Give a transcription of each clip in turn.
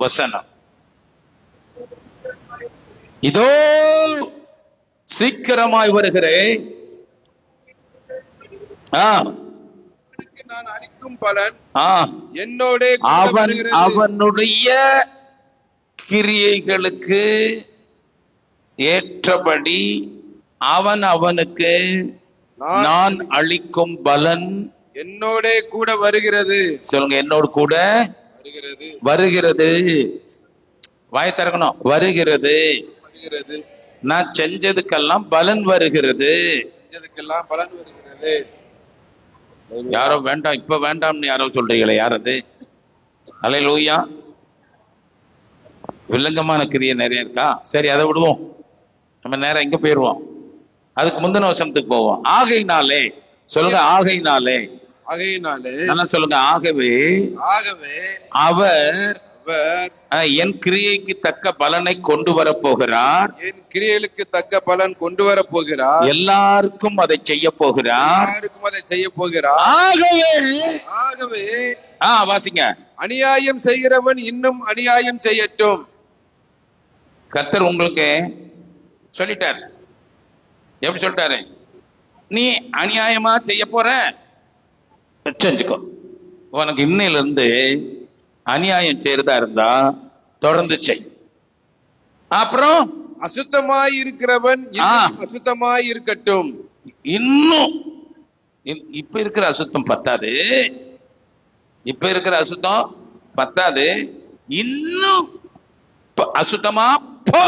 வசனம், இதோ சீக்கிரமாய் வருகிறேன், நான் அளிக்கும் பலன் என்னோட அவனுடைய கிரியைகளுக்கு ஏற்றபடி அவனுக்கு நான் அளிக்கும் பலன் என்னோட கூட வருகிறது. சொல்லுங்க, என்னோடு கூட வருகிறது. வாய் திறக்கணும். வருகிறது. நான் செஞ்சதுக்கெல்லாம் பலன் வருகிறது. யாரோ வேண்டாம், இப்ப வேண்டாம்னு யாரோ சொல்றீங்களே, யார் அது? அல்லேலூயா. வில்லங்கமான கிரியை நிறைய இருக்கா? சரி, அதை விடுவோம். நம்ம நேரம் எங்க போயிருவோம்? அதுக்கு முந்தின வசனத்துக்கு போவோம். ஆகையினாலே சொல்லுங்க, ஆகையினாலே. நல்லா சொல்லுங்க. ஆகவே அவர் என் கிரியைக்கு தக்க பலனை கொண்டு வர போகிறார். என் கிரியைகளுக்கு தக்க பலன் கொண்டு வர போகிறார். எல்லாருக்கும் அதை செய்ய போகிறார். ஆகவே வாசிங்க. அநியாயம் செய்கிறவன் இன்னும் அநியாயம் செய்யட்டும். கர்த்தர் உங்களுக்கு சொல்லிட்டார். எப்படி சொல்லிட்டாரு? நீ அநியாயமா செய்ய போற, செஞ்சுக்கோ. உனக்கு இன்னையில இருந்து அநியாயம் செய்யறதா இருந்தா தொடர்ந்து செய். அப்புறம் அசுத்தமாய் இருக்கிறவன் அசுத்தமாய் இருக்கட்டும். இன்னும் இப்ப இருக்கிற அசுத்தம் பத்தாது, இன்னும் அசுத்தமா போ.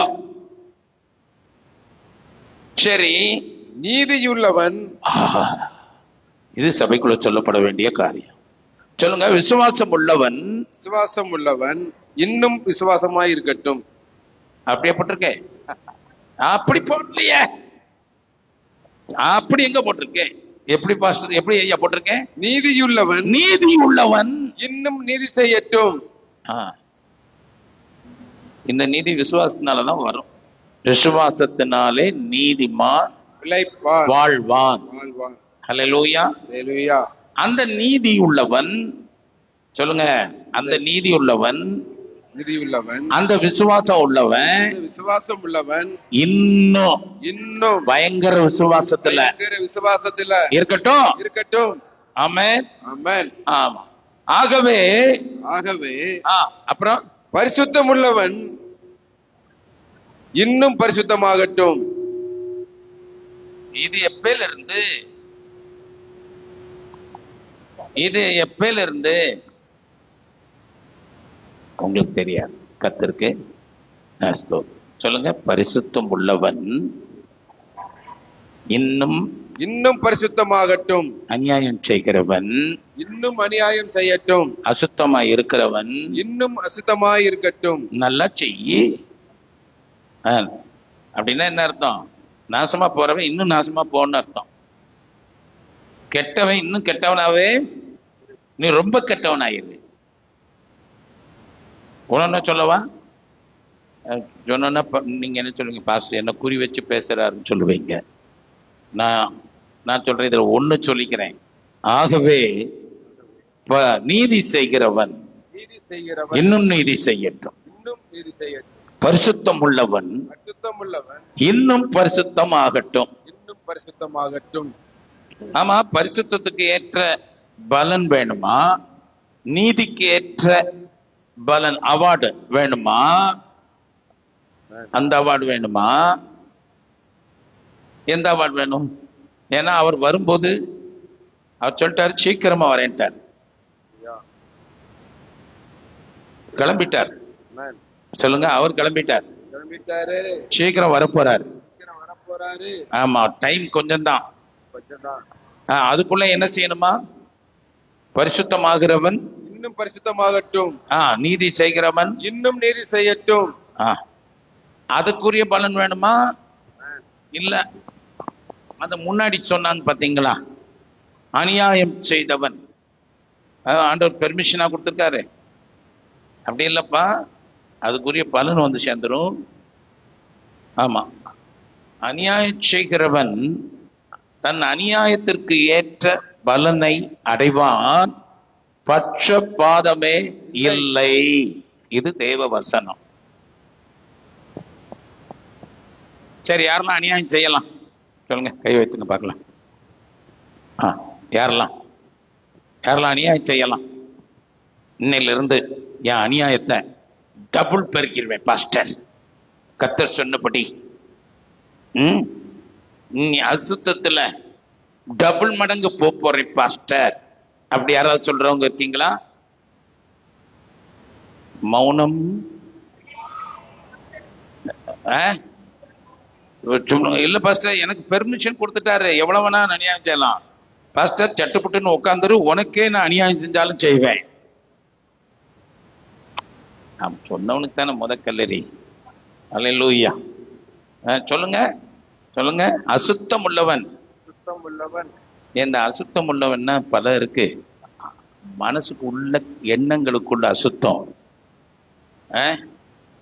சரி, நீதியுள்ளவன். இது சபைக்குள்ள சொல்லப்பட வேண்டிய காரியம். சொல்லுங்க, விசுவாசம் உள்ளவன் இன்னும் விசுவாசமாய் இருக்கட்டும். அப்படியே போட்டிருக்கேன். அப்படி போடலையே. அப்படி எங்க போட்டிருக்கேன்? எப்படி பாஸ்டர், எப்படி ஐயா போட்டிருக்கேன்? நீதியுள்ளவன் இன்னும் நீதி செய்யட்டும். இந்த நீதி விசுவாசத்தினாலதான் வரும். விசுவாசத்தினாலே நீதிமான் வாழ்வான். ஹல்லேலூயா. அந்த நீதி உள்ளவன், சொல்லுங்க, அந்த நீதி உள்ளவன், அந்த விசுவாசம் உள்ளவன் இன்னும் பயங்கர விசுவாசத்துல இருக்கட்டும். ஆமென். ஆமா. ஆகவே அப்புறம் பரிசுத்தம் உள்ளவன் இன்னும் பரிசுத்தமாகட்டும். இது எப்பையில இருந்து உங்களுக்கு தெரியாது. கர்த்தருக்கு சொல்லுங்க, பரிசுத்தம் உள்ளவன் இன்னும் பரிசுத்தமாகட்டும். அநியாயம் செய்கிறவன் இன்னும் அநியாயம் செய்யட்டும். அசுத்தமாய் இருக்கிறவன் இன்னும் அசுத்தமாய் இருக்கட்டும். நல்லா செய்யி. அப்படின்னா என்ன அர்த்தம்? நாசமா போறவன் இன்னும் நாசமா போன்னு அர்த்தம். கெட்டவன் இன்னும் கெட்டவனாவே, நீ ரொம்ப கெட்டவனாயிரு. ஒன்னு சொல்லவா? சொன்னா நீங்க என்ன சொல்லுவீங்க? பாஸ்டர் என்ன குறி வச்சு பேசுறாருன்னு சொல்லுவீங்க. நான் சொல்றேன், இதுல ஒண்ணு சொல்லிக்கிறேன். ஆகவே நீதி செய்கிறவன் இன்னும் நீதி செய்யட்டும். பரிசுத்தம் உள்ளவன் இன்னும் பரிசுத்தம் ஆகட்டும். ஆமா, பரிசுத்தத்துக்கு ஏற்ற பலன் வேணுமா? நீதிக்கு ஏற்ற பலன் அவார்டு வேணுமா? அந்த அவார்டு வேணுமா? எந்த அவார்டு வேணும்? ஏன்னா அவர் வரும்போது அவர் சொல்லிட்டாரு, சீக்கிரமா வரேன்ட்டார். கிளம்பிட்டார். சொல்லுங்க, அவர் கிளம்பிட்டார். சீக்கிரம் வரப்போறாரு. ஆமா, டைம் கொஞ்சம் தான். அதுக்குள்ள என்ன செய்யணுமா? பரிசுத்தமாகிறவன் இன்னும் பரிசுத்தமாகட்டும். நீதி செய்கிறவன் இன்னும் நீதி செய்யட்டும். அதுக்குரிய பலன் வேணுமா? இல்ல, அத முன்னாடி சொன்னாங்க பாத்தீங்களா? அநியாயம் செய்தவன் ஆண்டவர் பெர்மிஷனா கொடுத்திருக்காரு. அப்படி இல்லப்பா, அதுக்குரிய பலன் வந்து சேர்ந்துரும். ஆமா, அநியாயம் செய்கிறவன் தன் அநியாயத்திற்கு ஏற்ற பலனை அடைவான். பட்சபாதமே இல்லை. இது தேவ வசனம். சரி, யாரெல்லாம் அநியாயம் செய்யலாம் சொல்லுங்க, கை வைத்துங்க பார்க்கலாம். யாரெல்லாம் அநியாயம் செய்யலாம்? இன்னையிலிருந்து என் அநியாயத்தை டபுள் பெருக்கிடுவேன் பாஸ்டர், கர்த்தர் சொன்னபடி. நீ அசுத்தத்துல டபுள் மடங்கு போறேன் பாஸ்டர். அப்படி யாராவது சொல்றவங்க இருக்கீங்களா? மௌனம். இல்ல பாஸ்டர், எனக்கு பெர்மிஷன் கொடுத்துட்டாரு, எவ்வளவு வேணா அநியாயம் செய்யலாம் பாஸ்டர். சட்டுப்புட்டுன்னு உட்காந்துரு, உனக்கே நான் அநியாயம் செஞ்சாலும் செய்வேன். நான் சொன்னவனுக்கு தானே முத கல்லறி. அல்லேலூயா. சொல்லுங்க. அசுத்தம் உள்ளவன். இந்த அசுத்தம் உள்ளவன்னா பல இருக்கு. மனசுக்கு உள்ள எண்ணங்களுக்குள்ள அசுத்தம்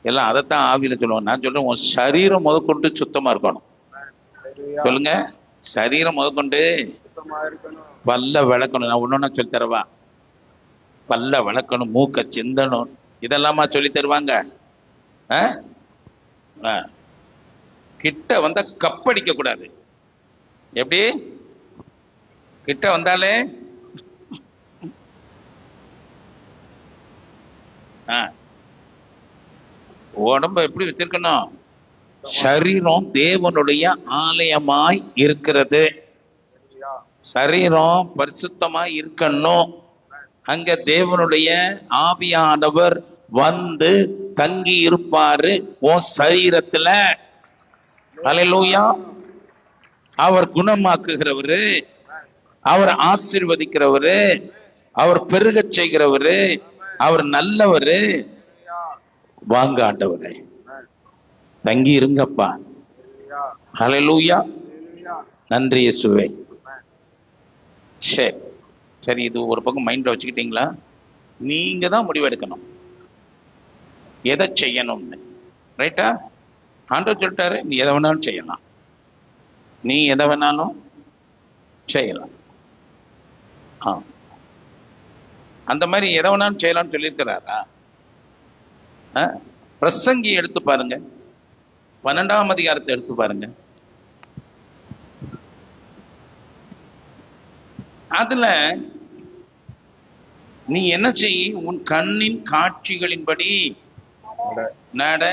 எல்லாம் அதைத்தான் ஆவியில சொல்லுவோம். நான் சொல்றேன், உன் சரீரம் முதற்கொண்டு சுத்தமா இருக்கணும். சொல்லுங்க, சரீரம் முதற்கொண்டு பல்ல விளக்கணும். நான் ஒன்னொன்னா சொல்லி தரவா? பல்ல விளக்கணும், மூக்க சிந்தணும், இதெல்லாமா சொல்லி தருவாங்க? கிட்ட வந்தா கப்படிக்க கூடாது. எப்படி? கிட்ட வந்தாலே உடம்ப எப்படி வச்சிருக்கணும்? சரீரம் தேவனுடைய ஆலயமாய் இருக்கிறது. சரீரம் பரிசுத்தமாய் இருக்கணும். அங்க தேவனுடைய ஆவியானவர் வந்து தங்கி இருப்பாரு உன் சரீரத்துல. அல்லேலூயா. அவர் குணமாக்குகிறவரு, அவர் ஆசீர்வதிக்கிறவரு, அவர் பெருகச் செய்கிறவரு, அவர் நல்லவரு. வாங்க ஆண்டவரே, தங்கி இருங்கப்பா. அல்லேலூயா. நன்றி இயேசுவே. சரி, இது ஒரு பக்கம் மைண்ட்ல வச்சுக்கிட்டீங்களா? நீங்க தான் முடிவெடுக்கணும் எதை செய்யணும்னு. ரைட்டா? ஆண்டவர் சொல்லிட்டாரு, நீ எதை வேணாலும் செய்யலாம். நீ எதை வேணாலும் செய்யலாம். அந்த மாதிரி எதை வேணாலும் செய்யலாம்னு சொல்லியிருக்கிறாரா? பிரசங்கி எடுத்து பாருங்க, 12ஆம் அதிகாரத்தை எடுத்து பாருங்க. அதுல நீ என்ன செய்? உன் கண்ணின் காட்சிகளின்படி நட.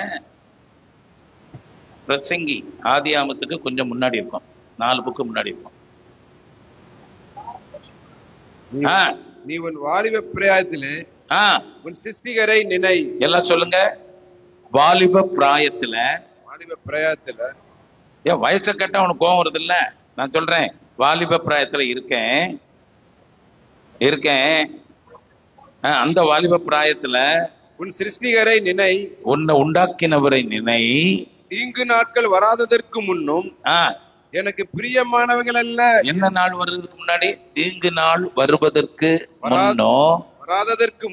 பிரசங்கி ஆதியாமத்துக்கு கொஞ்சம் முன்னாடி இருக்கும், 4 புக்கு முன்னாடி இருக்கும். நீ உன் வாலிப பிராயத்திலே உன் சிருஷ்டிகரை நினை. எல்லாம் சொல்லுங்க. வாலிப பிராயத்துல. ஏன் வயசை கேட்டா உனக்கு கோவம் வருது இல்ல? நான் சொல்றேன், வாலிப பிராயத்துல இருக்கேன். அந்த வாலிப பிராயத்துல உன் சிருஷ்டிகரை நினை, உன்னை உண்டாக்கினவரை நினை. தீங்கு நாட்கள் வராததற்கு முன்னும் எனக்கு பிரியமானவர்கள் அல்ல. என்ன நாள் வருவதற்கு முன்னாடி? தீங்கு நாள் வராததற்கு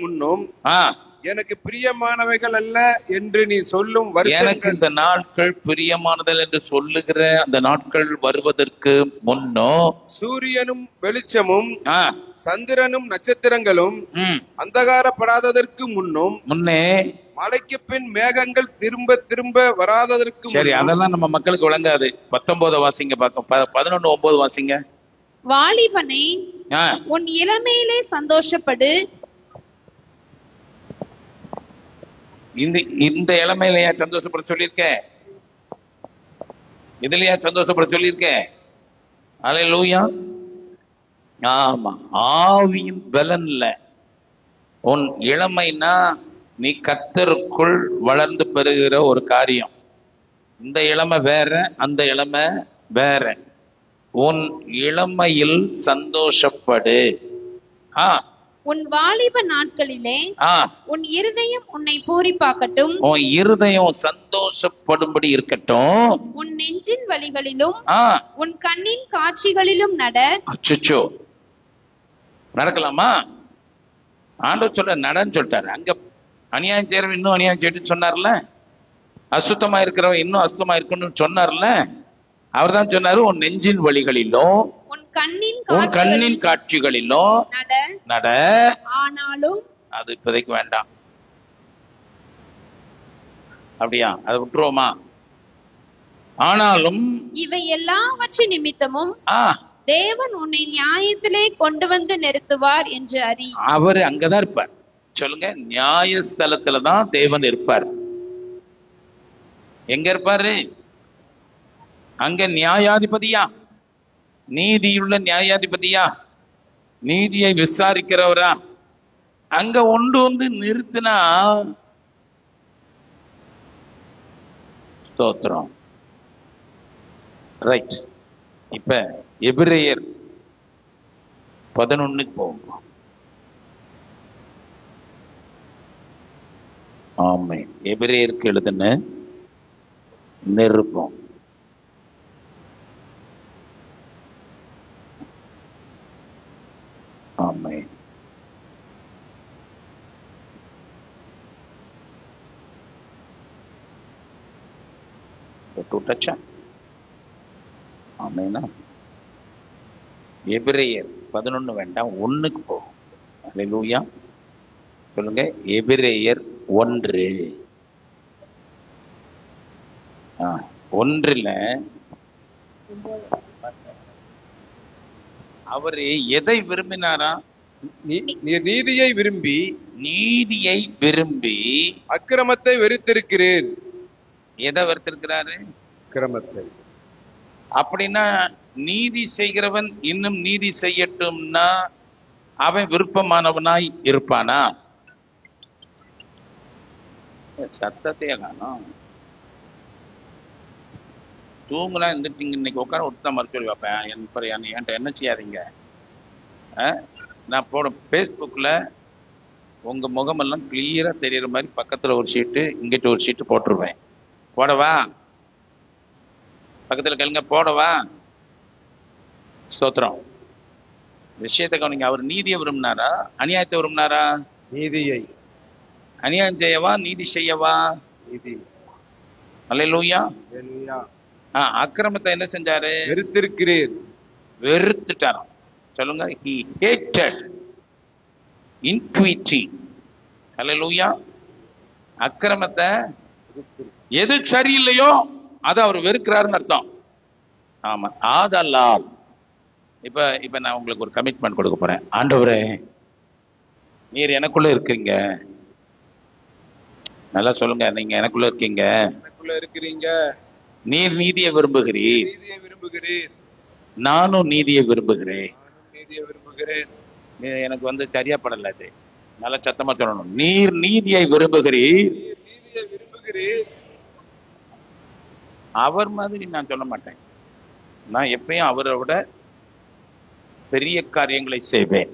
முன்னும் எனக்கு பிரியமானவைகள் அல்ல என்று நீ சொல்லும். எனக்கு இந்த நாட்கள் பிரியமானதல் என்று சொல்லுகிற அந்த நாட்கள் வருவதற்கு முன்னோ சூரியனும் வெளிச்சமும் சந்திரனும் நட்சத்திரங்களும் அந்தகாரப்படாததற்கு முன்னே மழைக்கு பின் மேகங்கள் திரும்ப திரும்ப வராததற்கு. சரி, அதெல்லாம் நம்ம மக்களுக்கு விளங்காது. 19 வாசிங்க பார்க்க. 11:9 வாசிங்க. வாலிபனே, உன் இளமையிலே சந்தோஷப்படு. இந்த இளமையிலையா சந்தோஷப்பட சொல்லியிருக்கேன்? இதுலயா சந்தோஷப்பட சொல்லியிருக்கேன்? அல்லேலூயா. ஆமா, ஆவியின் பலன்ல. உன் இளமைனா நீ கர்த்தருக்குள் வளர்ந்து பெறுகிற ஒரு காரியம். இந்த இளமை வேற, அந்த இளமை வேற. உன் இளமையில் சந்தோஷப்படு. உன் வாலிப நாட்களிலே உன் இருதயம் உன்னை பூரிப்பாக்கட்டும். உன் இருதயம் சந்தோஷப்படும்படி இருக்கட்டும். உன் நெஞ்சின் வழிகளிலும் உன் கண்ணின் காட்சிகளிலும் நட. அச்சச்சோ, நடக்கலாமா? ஆண்டவர் சொல்ற நடன்னு சொல்லிட்டாரு. அங்க அநியாயம் செய்யறவன் இன்னும் அநியாயம் செய்யிட்டு சொன்னார்ல, அசுத்தமா இருக்கிறவன் இன்னும் அசுத்தமா இருக்கணும்னு சொன்னார்ல. அவர் தான் சொன்னாரு, உன் நெஞ்சின் வழிகளிலும் உன் கண்ணின் காட்சிகளிலும் நட. ஆனாலும் அது இப்போதைக்கு வேண்டாம். அப்படியா? அதை விட்டுருவோமா? ஆனாலும் இவை எல்லாவற்றின் நிமித்தமும் தேவன் உன்னை நியாயத்திலே கொண்டு வந்து நிறுத்துவார் என்று அறி. அவர் அங்கதான் இருப்பார். சொல்லுங்க, நியாயஸ்தலத்துலதான் தேவன் இருப்பார். எங்க இருப்பாரு? அங்க நியாயாதிபதியா, நீதியுள்ள நியாயாதிபதியா, நீதியை விசாரிக்கிறவரா அங்க ஒன்று வந்து நிறுத்தினா ஸ்தோத்திரம். ரைட். இப்ப எபிரேயர் 11 போகும். ஆமை எபிரேயருக்கு எழுதுன நிருபம். ஆமை டச்சா. ஆமைனா எபிரேயர் 11 வேண்டாம், 1க்கு போகும். அல்லேலூயா. சொல்லுங்க, எபிரேயர் 1. 1ல அவரு எதை விரும்பினாரா? நீதியை விரும்பி, நீதியை விரும்பி அக்கிரமத்தை வெறுத்திருக்கிறேன். எதை வெறுத்திருக்கிறாரு? அக்கிரமத்தை. அப்படின்னா நீதி செய்கிறவன் இன்னும் நீதி செய்யட்டும்னா அவன் விருப்பமானவனாய் இருப்பானா? சத்தத்தையே காணும். தூங்கலாம் இருந்துட்டீங்க, இன்னைக்கு உட்கார விட்டு மறுத்து வைப்பேன். என்கிட்ட என்ன செய்யாதீங்க. நான் போட ஃபேஸ்புக்கில் உங்கள் முகமெல்லாம் கிளியராக தெரிகிற மாதிரி பக்கத்தில் ஒரு ஷீட்டு, இங்கிட்ட ஒரு ஷீட்டு போட்டுருவேன். போடவா? பக்கத்தில் கேளுங்க, போடவா? ஸ்தோத்திரம். விஷயத்தை கவனிங்க. அவர் நீதியை விரும்பினாரா, அநியாயத்தை விரும்பினாரா? நீதியை. அநியாயம் செய்யவா, நீதி செய்யவா? நீதி. அல்லேலூயா. அல்லேலூயா. அக்கிரமத்தை என்ன செஞ்சாரு? வெறுத்திருக்கிறேன். வெறுத்துட்டாராம். சொல்லுங்க, he hated iniquity. அல்லேலூயா. அக்கிரமத்தை, எது சரியில்லையோ அதை அவர் வெறுக்கிறாருன்னு அர்த்தம். ஆமா. ஆதலால் இப்ப நான் உங்களுக்கு ஒரு கமிட்மெண்ட் கொடுக்க போறேன். ஆண்டவரே, நீர் எனக்குள்ள இருக்கீங்க. நல்லா சொல்லுங்க, நீங்க எனக்குள்ள இருக்கீங்க. எனக்குள்ள இருக்கிறீங்க. நீர் நீதியை விரும்புகிறீர். நீதியை விரும்புகிறேன். நானும் நீதியை விரும்புகிறேன். நீதியை விரும்புகிறேன். எனக்கு வந்து சரியா படல. அது நல்லா சத்தமா சொல்லணும். நீர் நீதியை விரும்புகிறீர். நீதியை விரும்புகிறேன். அவர் மாதிரி நான் சொல்ல மாட்டேன். நான் எப்பயும் அவரை விட பெரிய காரியங்களை செய்வேன்.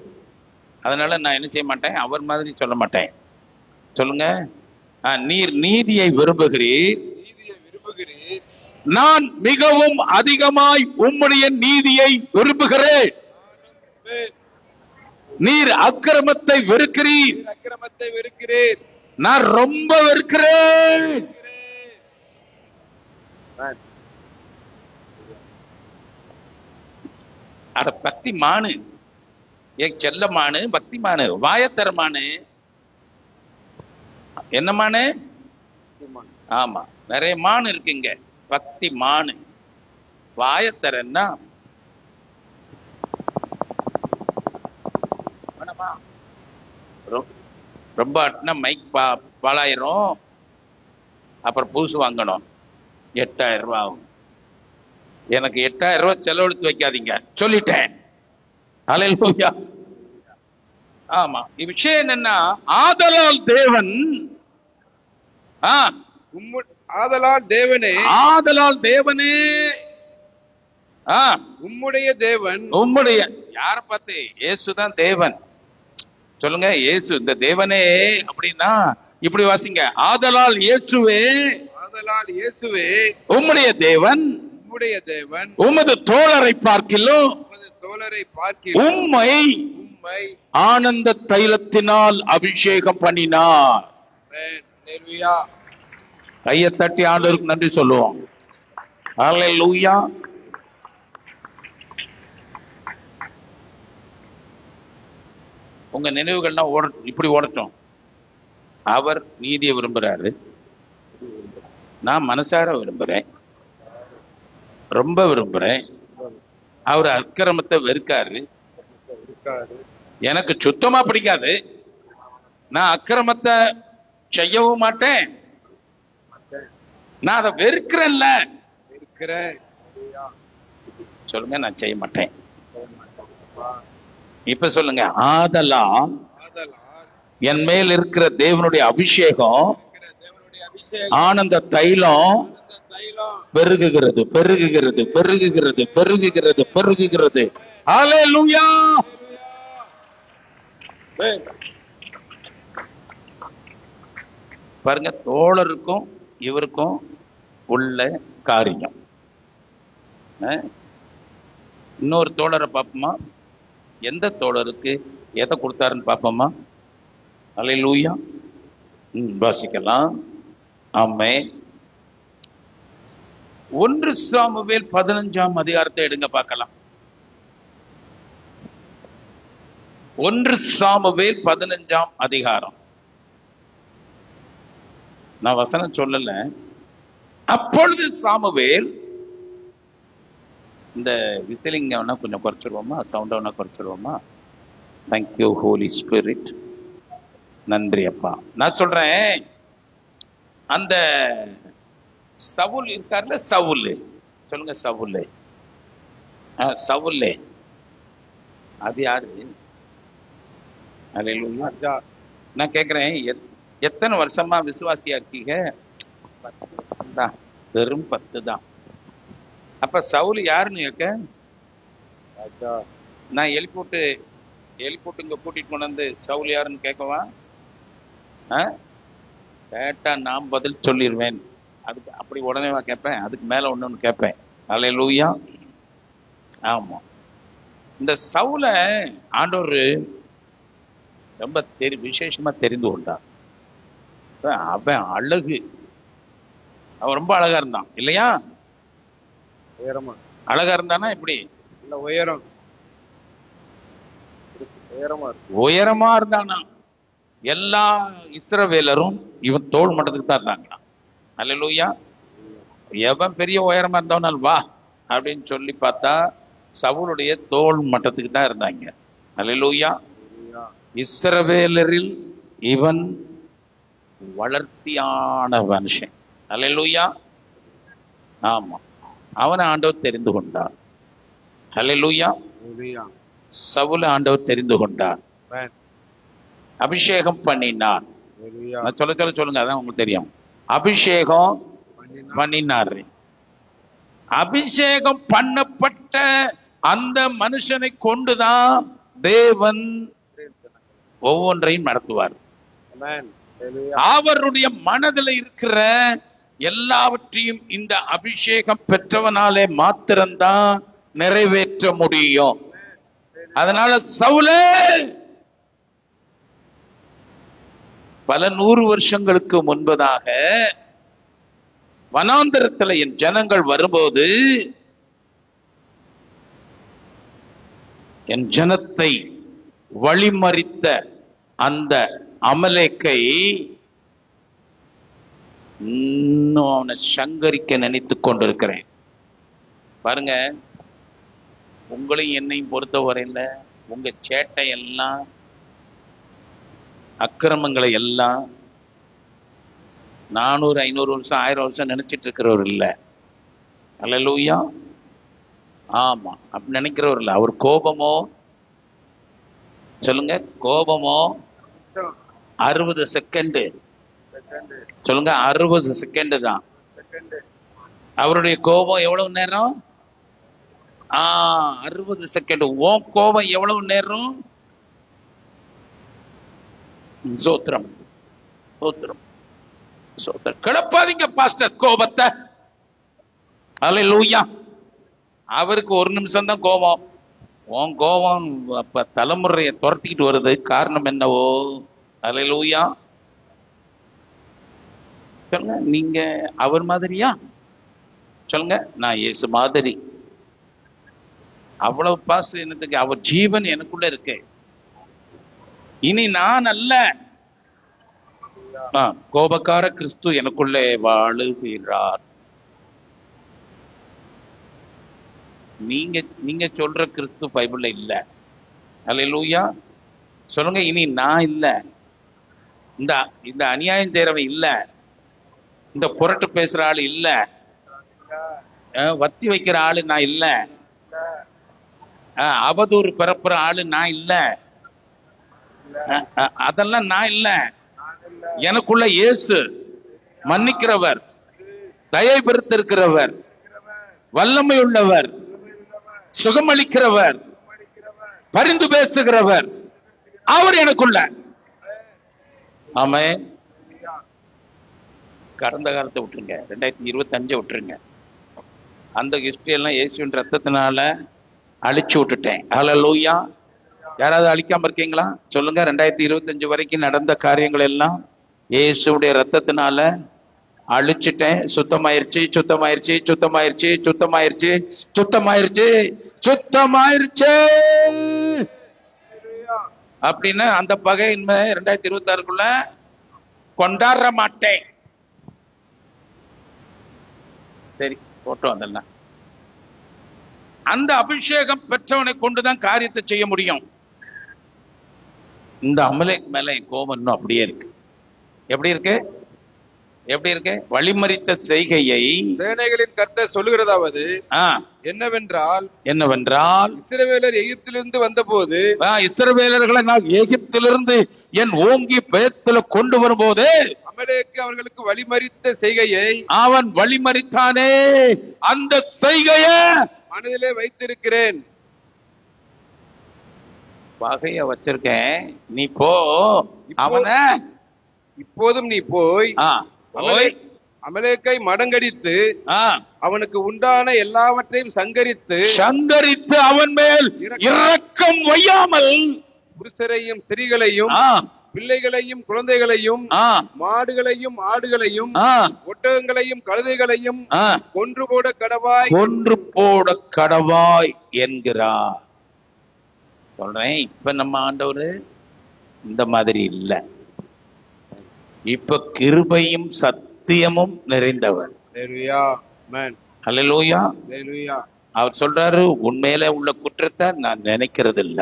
அதனால நான் என்ன செய்ய மாட்டேன், அவர் மாதிரி சொல்ல மாட்டேன். சொல்லுங்க, நீர் நீதியை விரும்புகிறீர். நீதியை விரும்புகிறேன். நான் மிகவும் அதிகமாய் உம்முடைய நீதியை விரும்புகிறேன். நீர் அக்கிரமத்தை வெறுக்கிறீர். அக்கிரமத்தை வெறுக்கிறேன். நான் ரொம்ப வெறுக்கிறேன். அட பக்தி மானு, செல்ல மானு, பக்தி மானு, வாயத்தர மானு. என்ன மானு? ஆமா, நிறைய மானு இருக்குங்க. பக்தி மானு. வாயத்தரன்னா ரொம்ப அட்டினா மைக் பாலாயிரம், அப்புறம் புதுசு வாங்கணும், 8000 ரூபாய் ஆகும். எனக்கு 8000 ரூபாய் செலவழித்து வைக்காதீங்க, சொல்லிட்டேன். அல்லேலூயா. ஆமா. விஷயம் என்னன்னா, ஆதலால் தேவன், ஆதலால் தேவனே, ஆதலால் தேவனே, உம்முடைய தேவன். உம்முடைய யார பார்த்து? இயேசுதான் தேவன். சொல்லுங்க, இயேசு இந்த தேவனே. அப்படின்னா இப்படி வாசிங்க, ஆதலால் இயேசுவே, ஆதலால் இயேசுவே உம்முடைய தேவன், உம்முடைய தேவன் உமது தோழரை பார்க்கிலும், உமது தோழரை பார்க்கிலும் உம்மை உம்மை ஆனந்த தைலத்தினால் அபிஷேகம் பண்ணினார். அல்லேலூயா. கையை தட்டி ஆண்டவருக்கு நன்றி சொல்லுவோம். அல்லேலூயா. உங்க நினைவுகள்லாம் இப்படி ஓடட்டும். அவர் நீதியை விரும்புறாரு, நான் மனசார விரும்புறேன், ரொம்ப விரும்புறேன். அவர் அக்கிரமத்தை வெறுக்காரு, எனக்கு சுத்தமா பிடிக்காது. நான் அக்கிரமத்தை செய்யவும் மாட்டேன், நான் அதை வெறுக்கிறேன்ல. சொல்லுங்க, நான் செய்ய மாட்டேன். இப்ப சொல்லுங்க, ஆதலால் என் மேல் இருக்கிற தேவனுடைய அபிஷேகம், ஆனந்த தைலம் பெருகுகிறது, பெருகுகிறது, பெருகுகிறது, பெருகுகிறது, பெருகுகிறது. ஹல்லேலூயா. பாருங்க, தோழருக்கும் இவருக்கும் உள்ள காரியம். இன்னொரு தோழரை பார்ப்போமா? எந்த தோழருக்கு எதை கொடுத்தாருன்னு பார்ப்போமா? ஹல்லேலூயா. வாசிக்கலாம். ஆமென். 1 சாமுவேல் 15ஆம் அதிகாரத்தை எடுங்க பார்க்கலாம். 1 சாமுவேல் 15ஆம் அதிகாரம். நான் வசனம் சொல்லல. அப்பொழுது சாமுவேல், இந்த விசிலிங் கொஞ்சம் குறைச்சிருவோமா? சவுண்ட் குறைச்சிருவோமா? Thank you Holy Spirit. நன்றி அப்பா. நான் சொல்றேன், அந்த சவுல் இருக்கார்ல, சவுல், சொல்லுங்க, சவுல். சவுல் அது யாரு? அல்லேலூயா. நான் கேட்கிறேன், எத்தனை வருஷமா விசுவாசியா இருக்கீங்க? வெறும் 10 தான். அப்ப சவுல் யாருன்னு கேட்க, நான் எழுப்பிவிட்டு இங்க கூட்டிட்டு கொண்டு வந்து சவுல் யாருன்னு கேட்கவா? கேட்டா நான் பதில் சொல்லிடுவேன். அதுக்கு அப்படி உடனேவா கேட்பேன்? அதுக்கு மேல ஒண்ணு கேட்பேன். அல்லேலூயா. ஆமா, இந்த சவுல ஆண்டவர் ரொம்ப விசேஷமா தெரிந்து கொண்டார். அவன் அழகு, அவன் ரொம்ப அழகா இருந்தான் இல்லையா? அழகா இருந்தானா இப்படி உயரமா இருந்தானா? எல்லா இஸ்ரவேலரும் இவன் தோள் மட்டத்துக்கு தான் இருந்தாங்களா? அல்லேலூயா. எவன் பெரிய உயரமா இருந்தவனால் வா அப்படின்னு சொல்லி பார்த்தா சவுலுடைய தோள் மட்டத்துக்கு தான் இருந்தாங்க. அல்லேலூயா. இஸ்ரவேலரில் இவன் வளர்த்தியான மனுஷன். அல்லேலூயா. ஆமா, அவனை ஆண்டவர் தெரிந்து கொண்டார். அல்லேலூயா. சவுல ஆண்டவர் தெரிந்து கொண்டார், அபிஷேகம் பண்ணினார். சொல்லுங்க, அதான் உங்களுக்கு தெரியும். அபிஷேகம் பண்ணினார். அபிஷேகம் பண்ணப்பட்ட அந்த மனுஷனை கொண்டுதான் தேவன் ஒவ்வொன்றையும் நடத்துவார். அவருடைய மனதில் இருக்கிற எல்லாவற்றையும் இந்த அபிஷேகம் பெற்றவனாலே மாத்திரம்தான் நிறைவேற்ற முடியும். அதனால சவுலே, பல 100 வருஷங்களுக்கு முன்பதாக வனாந்தரத்துல என் ஜனங்கள் வரும்போது என் ஜனத்தை வழிமறித்த அந்த அமலேக்கை இன்னும் அவனை சங்கரிக்க நினைத்துக் கொண்டிருக்கிறேன். பாருங்க, உங்களையும் என்னையும் பொறுத்தவரையில் உங்க சேட்டை எல்லாம், அக்கிரமங்களை எல்லாம் 400 500 வருஷம் 1000 வருஷம் நினைச்சிட்டு இருக்கிறவர் இல்லை. அல்லேலூயா. ஆமா, அப்படி நினைக்கிறவர் இல்லை. அவர் கோபமோ, சொல்லுங்க, கோபமோ 60 செகண்ட். சொல்லுங்க, 60 செகண்ட் தான் அவருடைய கோபம். எவ்வளவு நேரம்? 60 செகண்ட். உன் கோபம் எவ்வளவு நேரம்? சோத்திரம், சோத்திரம், சோத்திரம். கிளப்பாதீங்க பாஸ்டர் கோபத்தை. அல்லேலூயா. அவருக்கு 1 நிமிஷம் தான் கோபம். உன் கோபம் அப்ப தலைமுறையை துரத்திக்கிட்டு வருது. காரணம் என்னவோ? அல்லேலூயா. சொல்லுங்க, நீங்க அவர் மாதிரியா? சொல்லுங்க, நான் இயேசு மாதிரி. அவ்வளவு பாஸ்டர் என்னத்துக்கு? அவர் ஜீவன் எனக்குள்ள இருக்கு. இனி நான் அல்ல, கோபக்கார கிறிஸ்து எனக்குள்ளே வாழுகிறார். நீங்க சொல்ற கிறிஸ்து பைபிள்ல இல்ல. அல்லேலூயா சொல்லுங்க. இனி நான் இல்ல, இந்த அநியாயம் செய்யறவன் இல்ல, இந்த புரட்டு பேசுற ஆளு இல்ல, வத்தி வைக்கிற ஆளு நான் இல்ல, அவதூறு பிறப்புற ஆளு நான் இல்ல, அதெல்லாம் நான் இல்ல. எனக்குள்ள இயேசு மன்னிக்கிறவர், தயை பெருத்திருக்கிறவர், வல்லமை உள்ளவர், சுகமளிக்கிறவர், பரிந்து பேசுகிறவர், அவர் எனக்குள்ள. ஆமென். கடந்த காலத்தை விட்டுருங்க, 2025 விட்டுருங்க. அந்த ஹிஸ்டரி எல்லாம் இயேசுவின் ரத்தத்தினால அழிச்சு விட்டுட்டேன். ஹல்லேலூயா. யாராவது அழிக்காம இருக்கீங்களா? சொல்லுங்க. 2025 வரைக்கும் நடந்த காரியங்கள் எல்லாம் இயேசுடைய ரத்தத்தினால அழிச்சிட்டேன். சுத்தமாயிருச்சு, சுத்தமாயிருச்சு, சுத்தமாயிருச்சு, சுத்தமாயிருச்சு, சுத்தமாயிருச்சு, சுத்தமாயிருச்சு அப்படின்னு அந்த பகை 2026க்குள்ள கொண்டாட மாட்டேன். சரி, போட்டோம். அதெல்லாம் அந்த அபிஷேகம் பெற்றவனை கொண்டுதான் காரியத்தை செய்ய முடியும். இந்த அமலேக் மேல கோபம் இன்னும் அப்படியே இருக்கு. எப்படி இருக்கு? எப்படி இருக்கு? வழிமறித்த செய்கையை சேனைகளின் கர்த்தர் சொல்லுகிறதாவது என்னவென்றால் இஸ்ரவேலர் எகிப்திலிருந்து வந்தபோது, இஸ்ரவேலர்களை நான் எகிப்திலிருந்து என் ஓங்கி பயத்துல கொண்டு வரும்போது அமலேக்கு அவர்களுக்கு வழிமறித்த செய்கையை அவன் வழிமறித்தானே, அந்த செய்கையை மனதிலே வைத்திருக்கிறேன். வகைய வச்சிருக்கேன். நீ போ, அவன இப்போதும் நீ போய் அமலேக்கை மடங்கடித்து அவனுக்கு உண்டான எல்லாவற்றையும் சங்கரித்து அவன் மேல் இரக்கம் வையாமல் புருஷரையும் ஸ்திரீகளையும் பிள்ளைகளையும் குழந்தைகளையும் மாடுகளையும் ஆடுகளையும் ஒட்டகங்களையும் கழுதைகளையும் கொன்று போட கடவாய் என்கிறார். சொல்றேன், இப்ப நம்ம ஆண்டவர் இந்த மாதிரி இல்ல. இப்ப கிருபையும் சத்தியமும் நிறைந்தவர். அல்லேலூயா. அவர் சொல்றாரு, உண்மையில உள்ள குற்றத்தை நான் நினைக்கிறது இல்ல,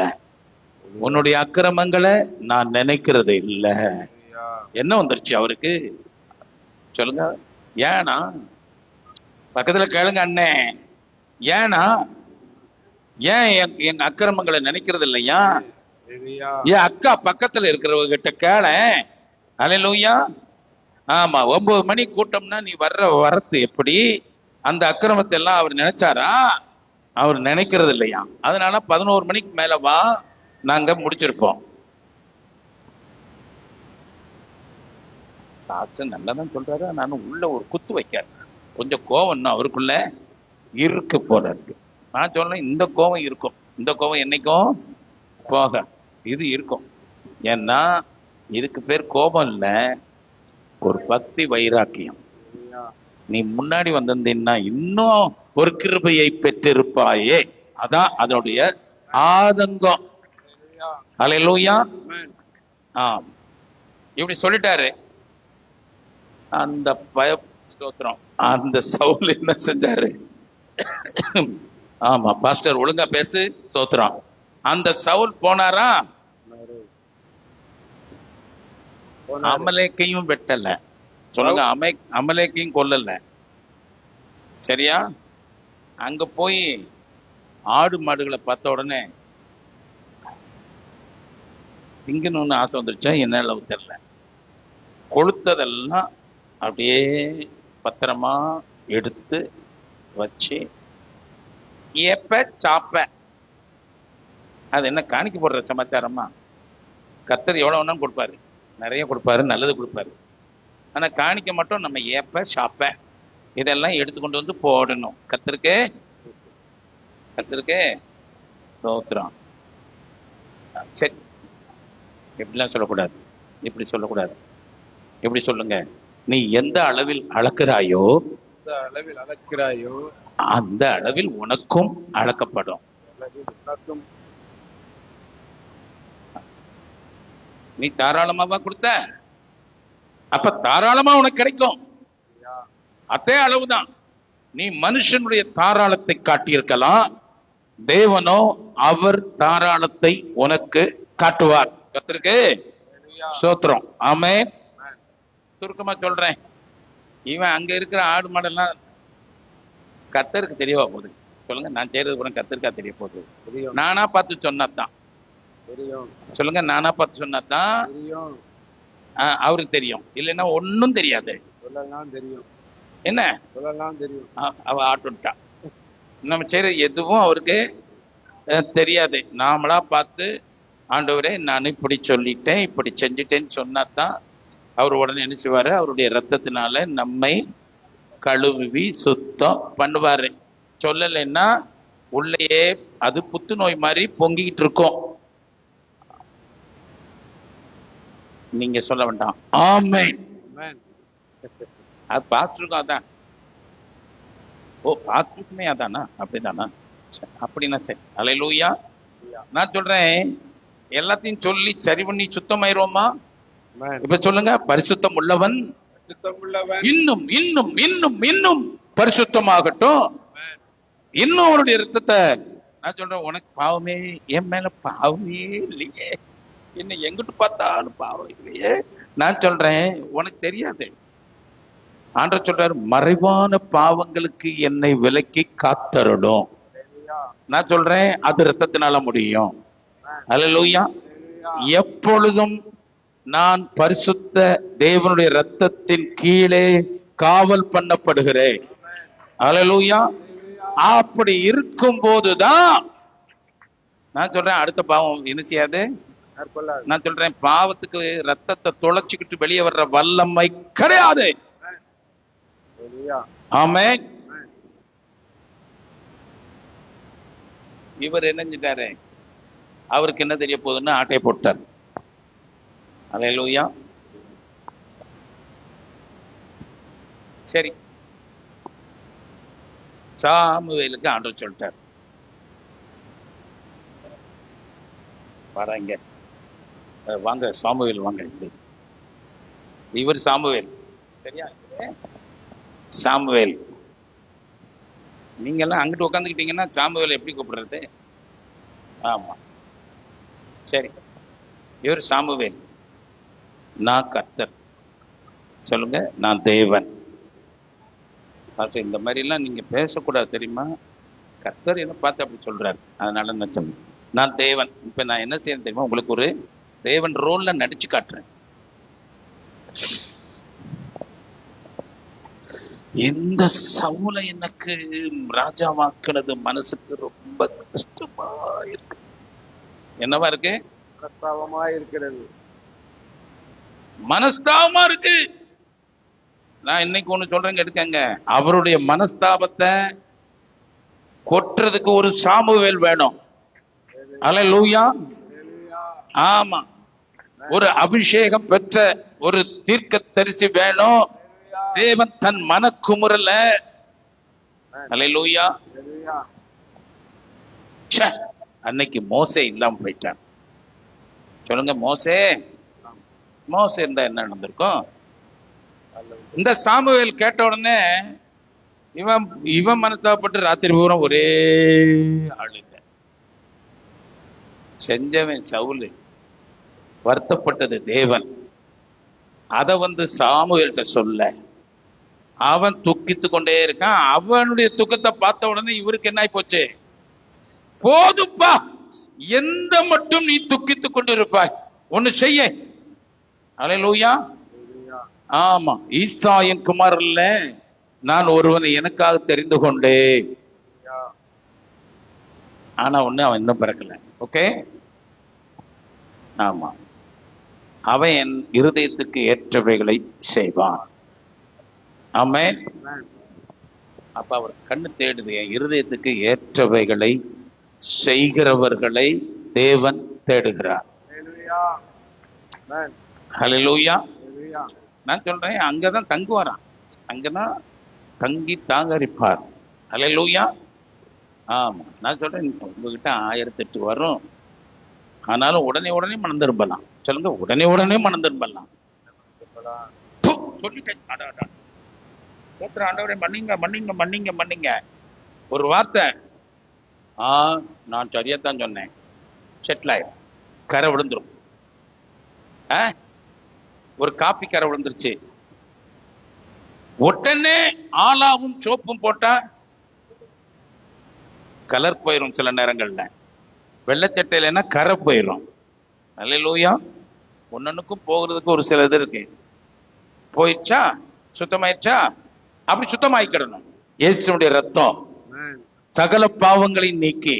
உன்னுடைய அக்கிரமங்களை நான் நினைக்கிறது இல்ல. என்ன வந்துருச்சு அவருக்கு? சொல்லுங்க. ஏனா பக்கத்துல கேளுங்க அண்ணே, ஏனா ஏன் எங்க அக்கிரமங்களை நினைக்கிறது இல்லையா? என் அக்கா பக்கத்துல இருக்கிறவங்க கிட்ட கேள. அல்லேலூயா. ஆமா, 9 மணி கூட்டம்னா நீ வரத்து எப்படி? அந்த அக்கிரமத்தை எல்லாம் அவர் நினைச்சாரா? அவர் நினைக்கிறது இல்லையா? அதனால 11 மணிக்கு மேல வா, நாங்க முடிச்சிருப்போம். நல்லதான் சொல்றாரு. நானும் உள்ள ஒரு குத்து வைக்காரு, கொஞ்சம் கோவம் அவருக்குள்ள இருக்கு போல இருக்கு. நான் சொல்றேன், இந்த கோவம் இருக்கும். இந்த கோவம் என்னைக்கும் போக இது இருக்கும். ஏன்னா இதுக்கு பேர் கோபம் இல்ல, ஒரு பக்தி வைராக்கியம். நீ முன்னாடி வந்திருந்தீன்னா இன்னும் ஒரு கிருபையை பெற்றிருப்பாயே. அதான் அதனுடைய ஆதங்கம். அல்லேலூயா. இப்படி சொல்லிட்டாரு. அந்த ஸ்தோத்திரம். அந்த சவுல் என்ன செஞ்சாரு? ஆமா பாஸ்டர் ஒழுங்கா பேசு. ஸ்தோத்திரம். அந்த சவுல் போனாரா? அமலேக்கையும் வெட்டல. சொல்லுங்க, அமலேக்கையும் கொல்லல. சரியா? அங்க போய் ஆடு மாடுகளை பார்த்த உடனே திங்கணும்னு ஆசை வந்துருச்சா என்ன தெரியல. கொளுத்ததெல்லாம் அப்படியே பத்திரமா எடுத்து வச்சு ஏப்ப சாப்ப. அது என்ன காணிக்க போடுற சமாச்சாரமா? கர்த்தர் எவ்வளவு வேணாலும் கொடுப்பாரு, நிறைய கொடுப்பாரு, நல்லது கொடுப்பாரு. ஆனா காணிக்க மட்டும் நம்ம ஏப்ப சாப்ப இதெல்லாம் எடுத்துக்கொண்டு வந்து போடணும். கர்த்தருக்கு ஸ்தோத்திரம். சரி, இப்படிலாம் சொல்லக்கூடாது, இப்படி சொல்லக்கூடாது. எப்படி சொல்லுங்க? நீ எந்த அளவில் அளக்கிறாயோ அந்த அளவில் உனக்கும் அளக்கப்படும். நீ தாராளமாவா கொடுத்த? அப்ப தாராளமா உனக்கு கிடைக்கும். அதே அளவுதான். நீ மனுஷனுடைய தாராளத்தை காட்டியிருக்கலாம், தேவனோ அவர் தாராளத்தை உனக்கு காட்டுவார். கர்த்தருக்கு ஸ்தோத்திரம். ஆமென். சுருக்கமா சொல்றேன், இவன் அங்க இருக்கிற ஆடு மாடெல்லாம் கர்த்தருக்கு தெரியவா போகுது? சொல்லுங்க. நான் செய்யறது கூட கர்த்தருக்கா தெரிய போகுது? நானா பார்த்து சொன்னாதான் சொல்லுங்க. நானா பார்த்து சொன்னாதான் அவருக்கு தெரியும். இல்லைன்னா ஒன்னும் தெரியாது. என்ன அவ ஆட்டுட்டா, நம்ம செய்யற எதுவும் அவருக்கு தெரியாது. நாமளா பார்த்து ஆண்டவரே நான் இப்படி சொல்லிட்டேன், இப்படி செஞ்சுட்டேன்னு சொன்னாதான் அவர் உடனே நினைச்சுவாரு. அவருடைய ரத்தத்தினால நம்மை கழுவி சுத்தம் பண்ணுவாரு. சொல்லலைன்னா உள்ளேயே அது புத்துநோய் மாதிரி பொங்கிக்கிட்டு இருக்கும். நீங்க சொல்ல வேண்டாம். ஆமென். அது பார்த்துருக்கோம். அதான். ஓ, பார்த்துருக்குமே. அதானா? அப்படிதானா? அப்படின்னா சரி. அல்லேலூயா. நான் சொல்றேன், எல்லாத்தையும் சொல்லி சரி பண்ணி சுத்தமாயிருவோமா? இப்ப சொல்லுங்க. பரிசுத்தம் உள்ளவன் இன்னும் இன்னும் இன்னும் இன்னும் பரிசுத்தமாகட்டும். இன்னும் அவருடைய ரத்தத்தை. நான் சொல்றேன், உனக்கு பாவமே, என் மேல பாவமே இல்லையே, என்ன எங்கிட்டு பார்த்தாலும் பாவம் இல்லையே. நான் சொல்றேன், உனக்கு தெரியாது. ஆண்டவர் சொல்றாரு, மறைவான பாவங்களுக்கு என்னை விலக்கி காத்தருடும். நான் சொல்றேன், அது ரத்தத்தினால முடியும். அல்லேலூயா. எப்பொழுதும் நான் பரிசுத்த தேவனுடைய ரத்தத்தின் கீழே காவல் பண்ணப்படுகிறேன். அல்லேலூயா. அப்படி இருக்கும் போதுதான் நான் சொல்றேன், அடுத்த பாவம் என்ன செய்யாது. நான் சொல்றேன், பாவத்துக்கு ரத்தத்தை தொலைச்சுக்கிட்டு வெளியே வர்ற வல்லமை கிடையாது. ஆமென். இவர் என்ன செஞ்சிட்டாரு? அவருக்கு என்ன தெரிய போகுதுன்னு ஆட்டை போட்டார். அல்லேலூயா. சரி, சாமுவேலுக்கு ஆண்டவர் சொல்லிட்டார், வராங்க, வாங்க சாமுவேல் வாங்க. இவர் சாமுவேல், சரியா? சாமுவேல். நீங்க எல்லாம் அங்கிட்டு உட்காந்துக்கிட்டீங்கன்னா சாமுவேல் எப்படி கூப்பிடுறது? ஆமா, சரி. இவர் சாமுவேல். நான் கர்த்தர். சொல்லுங்க, நான் தேவன். இந்த மாதிரி எல்லாம் நீங்க பேசக்கூடாது, தெரியுமா? கர்த்தர் என்ன பார்த்து அப்படி சொல்றாரு. அதனால நான் சொல்றேன், நான் தேவன். இப்ப நான் என்ன செய்யணும் தெரியுமா? உங்களுக்கு ஒரு தேவன் ரோல்ல நடிச்சு காட்டுறேன். இந்த சவுலை எனக்கு ராஜாவாக்குனது மனசுக்கு ரொம்ப கஷ்டமா இருக்கு. என்னவா இருக்கு? கஷ்டமா இருக்கிறது, மனஸ்தாபமா இருக்கு. நான் இன்னைக்கு ஒண்ணு சொல்றேங்க, எடுக்கங்க. அவருடைய மனஸ்தாபத்தை கொட்டுறதுக்கு ஒரு சாமுவேல் வேணும். அல்லேலூயா. ஆமா, ஒரு அபிஷேகம் பெற்ற ஒரு தீர்க்கதரிசி வேணும். தேவன் தன் மனக்குமுறல. அல்லேலூயா. அன்னைக்கு மோசே இல்லாம போயிட்டான். சொல்லுங்க, மோசே இருந்தா என்ன நடந்திருக்கும்? இந்த சாமுவேல் கேட்ட உடனே இவன் மனஸ்தாபப்பட்டு ராத்திரி பூரா ஒரே ஆளுங்க. செஞ்சவன் சவுலு, வருத்தப்பட்டது தேவன். அத சாமுவேல்கிட்ட சொல்ல, அவன் துக்கித்து கொண்டே இருக்கான். அவனுடைய துக்கத்தை பார்த்த உடனே இவருக்கு என்ன ஆயி போச்சு? போதுப்பா, எந்த மட்டும் நீ துக்கித்து கொண்டு இருப்பாய், ஒண்ணு செய்ய. அல்லேலூயா. ஆமா, ஈசாயின் குமாரல்ல நான் ஒருவனை எனக்காக தெரிந்து கொண்டேன். ஆனா ஒண்ணு, அவன் இன்னும் பிறக்கல. ஓகே. ஆமா, அவன் என் இருதயத்துக்கு ஏற்றவைகளை செய்வான். ஆமென். அப்ப அவர் கண்ணு தேடுது, என் இருதயத்துக்கு ஏற்றவைகளை செய்கிறவர்களை தேவன் தேடுகிறார். ஹல்லேலூயா. நான் சொல்றேன், அங்கதான் தங்குவாராம், அங்கதான் தங்கி தாங்கரிப்பார். ஹல்லேலூயா. ஆமா, நான் சொல்றேன், உங்ககிட்ட 1008 வரும். ஆனாலும் உடனே மனம் திரும்பலாம். சொல்லுங்க, உடனே மனம் திரும்பலாம். சொல்லிட்டேன். ஆண்டவரே மன்னிங்க மன்னிங்க மன்னிங்க மன்னிங்க. ஒரு வார்த்தை, நான் சரியா தான் சொன்னேன், செட்டில் ஆயிரும், கரை விழுந்துரும். ஒரு காப்பி கரை விழுந்துருச்சு, உடனே ஆலாவும் சோப்பும் போட்டா கலர் போயிரும். சில நேரங்கள்ல வெள்ளச்சட்டையிலன்னா கரை போயிடும். அல்லேலூயா. ஒன்னொன்னுக்கும் போகிறதுக்கு ஒரு சில இது இருக்கு. போயிடுச்சா, சுத்தமாயிடுச்சா, அப்படி சுத்தமாயிக்கிடணும். இயேசுனுடைய ரத்தம் சகல பாவங்களை நீக்கி,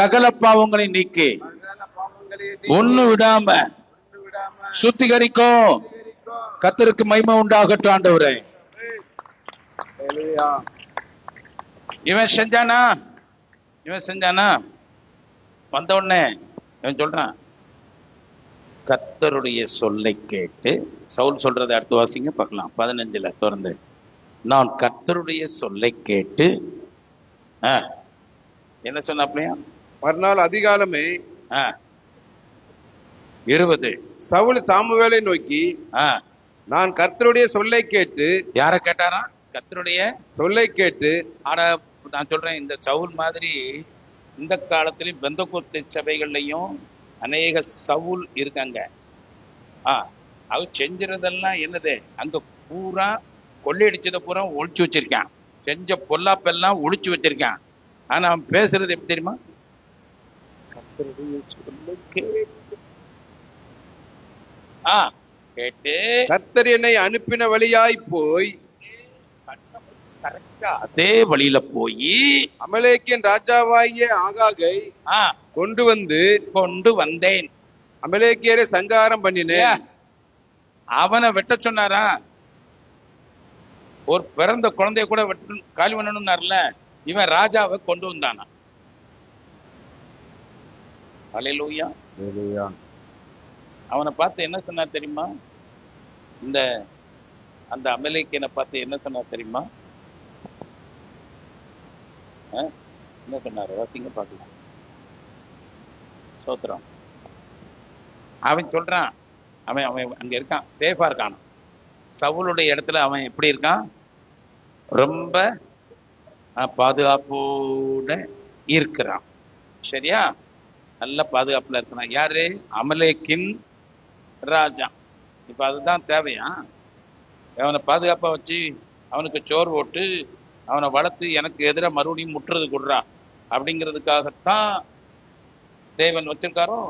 சகல பாவங்களை நீக்கி ஒண்ணு விடாம சுத்திகரிக்கும். கர்த்தருக்கு மகிமை உண்டாகட்டும். ஆண்டவரே, இவன் செஞ்சானா வந்த உடனே இவன் சொல்றான், கர்த்தருடைய சொல்லை கேட்டு. சவுல் சொல்றதை அடுத்து வாசிங்க பார்க்கலாம். 15 தொடர்ந்து, நான் கர்த்தருடைய சொல்லை கேட்டு என்ன சொன்னாப்லையா? மறுநாள் அதிகாலமே 20 சவுல் சாமுவேலை நோக்கி, நான் கர்த்தருடைய சொல்லை கேட்டு. யார கேட்டாரா? கர்த்தருடைய சொல்லை கேட்டு. ஆனா நான் சொல்றேன், இந்த சவுல் மாதிரி இந்த காலத்திலும் பெந்தகோஸ்து சபைகள்லையும் அநேக சவுல் இருக்காங்க. அவர் செஞ்சிறதெல்லாம் என்னது, அங்க பூரா கொள்ளையடிச்சதை பூரா ஒழிச்சு வச்சிருக்கான். செஞ்ச பொல்லாப்பெல்லாம் ஒழிச்சு வச்சிருக்கான். ஆனா அவன் பேசுறது எப்படி தெரியுமா? கேட்டு கர்த்தர் என்னை அனுப்பின வழியாய் போய், அதே வழியில போய் அமலேக்கின் ராஜாவாகிய ஆகாகை கொண்டு வந்தேன். அமலேக்கியரை சங்காரம் பண்ணினேன். அவனை வெட்ட சொன்னாரா? ஒரு பிறந்த குழந்தைய கூட காலி பண்ணணும்னார்ல, இவன் ராஜாவை கொண்டு வந்தானா? அல்லேலூயா. அவனை பார்த்து என்ன சொன்னார் தெரியுமா? அந்த அமலேக்கியனை பார்த்து என்ன சொன்னார் தெரியுமா? என்ன சொன்னாரு? வாசிங்க பார்க்கலாம். சோத்திரம். அவன் சொல்றான், அவன் அங்க இருக்கான், சேஃபா இருக்கான். சவுலுடைய இடத்துல அவன் எப்படி இருக்கான்? ரொம்ப பாதுகாப்போட இருக்கிறான். சரியா? நல்ல பாதுகாப்புல இருக்கிறான். யாரு? அமலேக்கின் ராஜா. இப்ப அதுதான் தேவையா? அவனை பாதுகாப்பா வச்சு அவனுக்கு சோறு போட்டு அவனை வளர்த்து எனக்கு எதிராக மறுபடியும் முற்றுறது கொடுறா அப்படிங்கிறதுக்காகத்தான் தேவன் வச்சிருக்காரோ?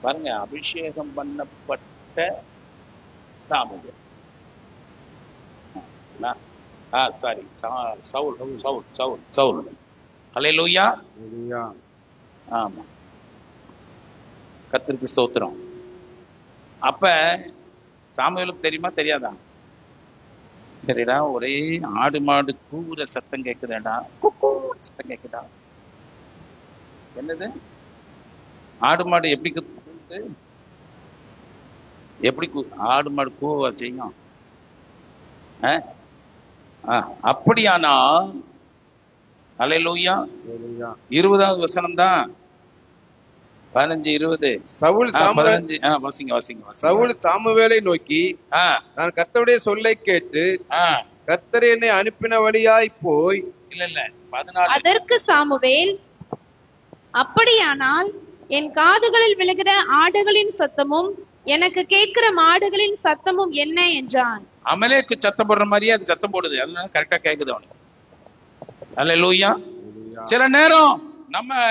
பாருங்க, அபிஷேகம் பண்ணப்பட்ட சாமுவேல். சாரி, சவுல். அல்லேலூயா. ஆமா, கர்த்தருக்கு ஸ்தோத்திரம். அப்ப சாமுவேலுக்கு தெரியுமா தெரியாதா? சரிடா, ஒரே ஆடு மாடு கூற சத்தம் கேக்குதேடா, சத்தம் கேக்குதா? என்னது? ஆடு மாடு எப்படி கூவுது? எப்படி ஆடு மாடு கூவா செய்யும்? அப்படியானா அல்லேலூயா. 20வது வசனம் தான். 15-20. சவுல் சாமுவேலை நோக்கி, நான் கர்த்தருடைய சொல்லை கேட்டு கர்த்தர் என்னை அனுப்பின வழியாய் போய். இல்ல 14. அதற்கு சாமுவேல், அப்படியானால் என் காதுகளில் விழுகிற ஆடுகளின் சத்தமும் எனக்கு கேட்கிற மாடுகளின் சத்தமும் என்ன என்றான். அமலேக்கு சத்தம் போடுற மாதிரியே அது சத்தம் போடுது. அதனால கரெக்டா கேக்குது அவனுக்கு. அல்லேலூயா. சில நேரம் நம்ம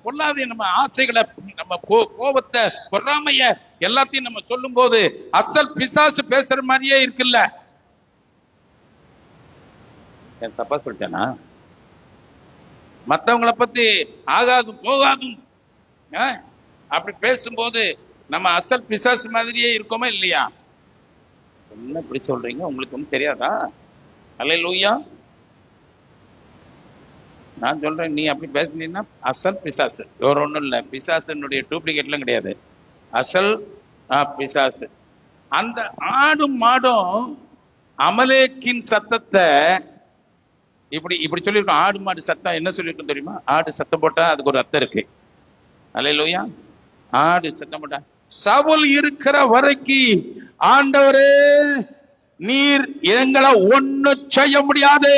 பொல்லாத நம்ம ஆசைகளை, நம்ம கோபத்தை, பொறாமைய எல்லாத்தையும் நம்ம சொல்லும் போது அசல் பிசாசு பேசுற மாதிரியே இருக்குல்ல. தப்பா சொல்லிட்டேனா? மற்றவங்களை பத்தி ஆகாதும் போகாதும் அப்படி பேசும்போது நம்ம அசல் பிசாசு மாதிரியே இருக்கோமா இல்லையா? என்ன இப்படி சொல்றீங்க? உங்களுக்கு ஒன்றும் தெரியாதா? அல்லேலூயா. நான் சொல்றேன், நீ அப்படி பேசுனீங்கன்னா அசல் பிசாசு. வேற ஒன்றும் இல்லை. பிசாசுனுடைய டூப்ளிகேட்லாம் கிடையாது, அசல் பிசாசு. அந்த ஆடும் மாடும் அமலேக்கின் சத்தத்தை இப்படி சொல்லியிருக்கோம். ஆடு மாடு சத்தம் என்ன சொல்லியிருக்கோம் தெரியுமா? ஆடு சத்தம் போட்டா அதுக்கு ஒரு அர்த்தம் இருக்கு. அல்லேலூயா. ஆடு சத்தம் போட்டா சவுல் இருக்கிற வரைக்கும் ஆண்டவரே நீர் எங்களை ஒண்ணு செய்ய முடியாது.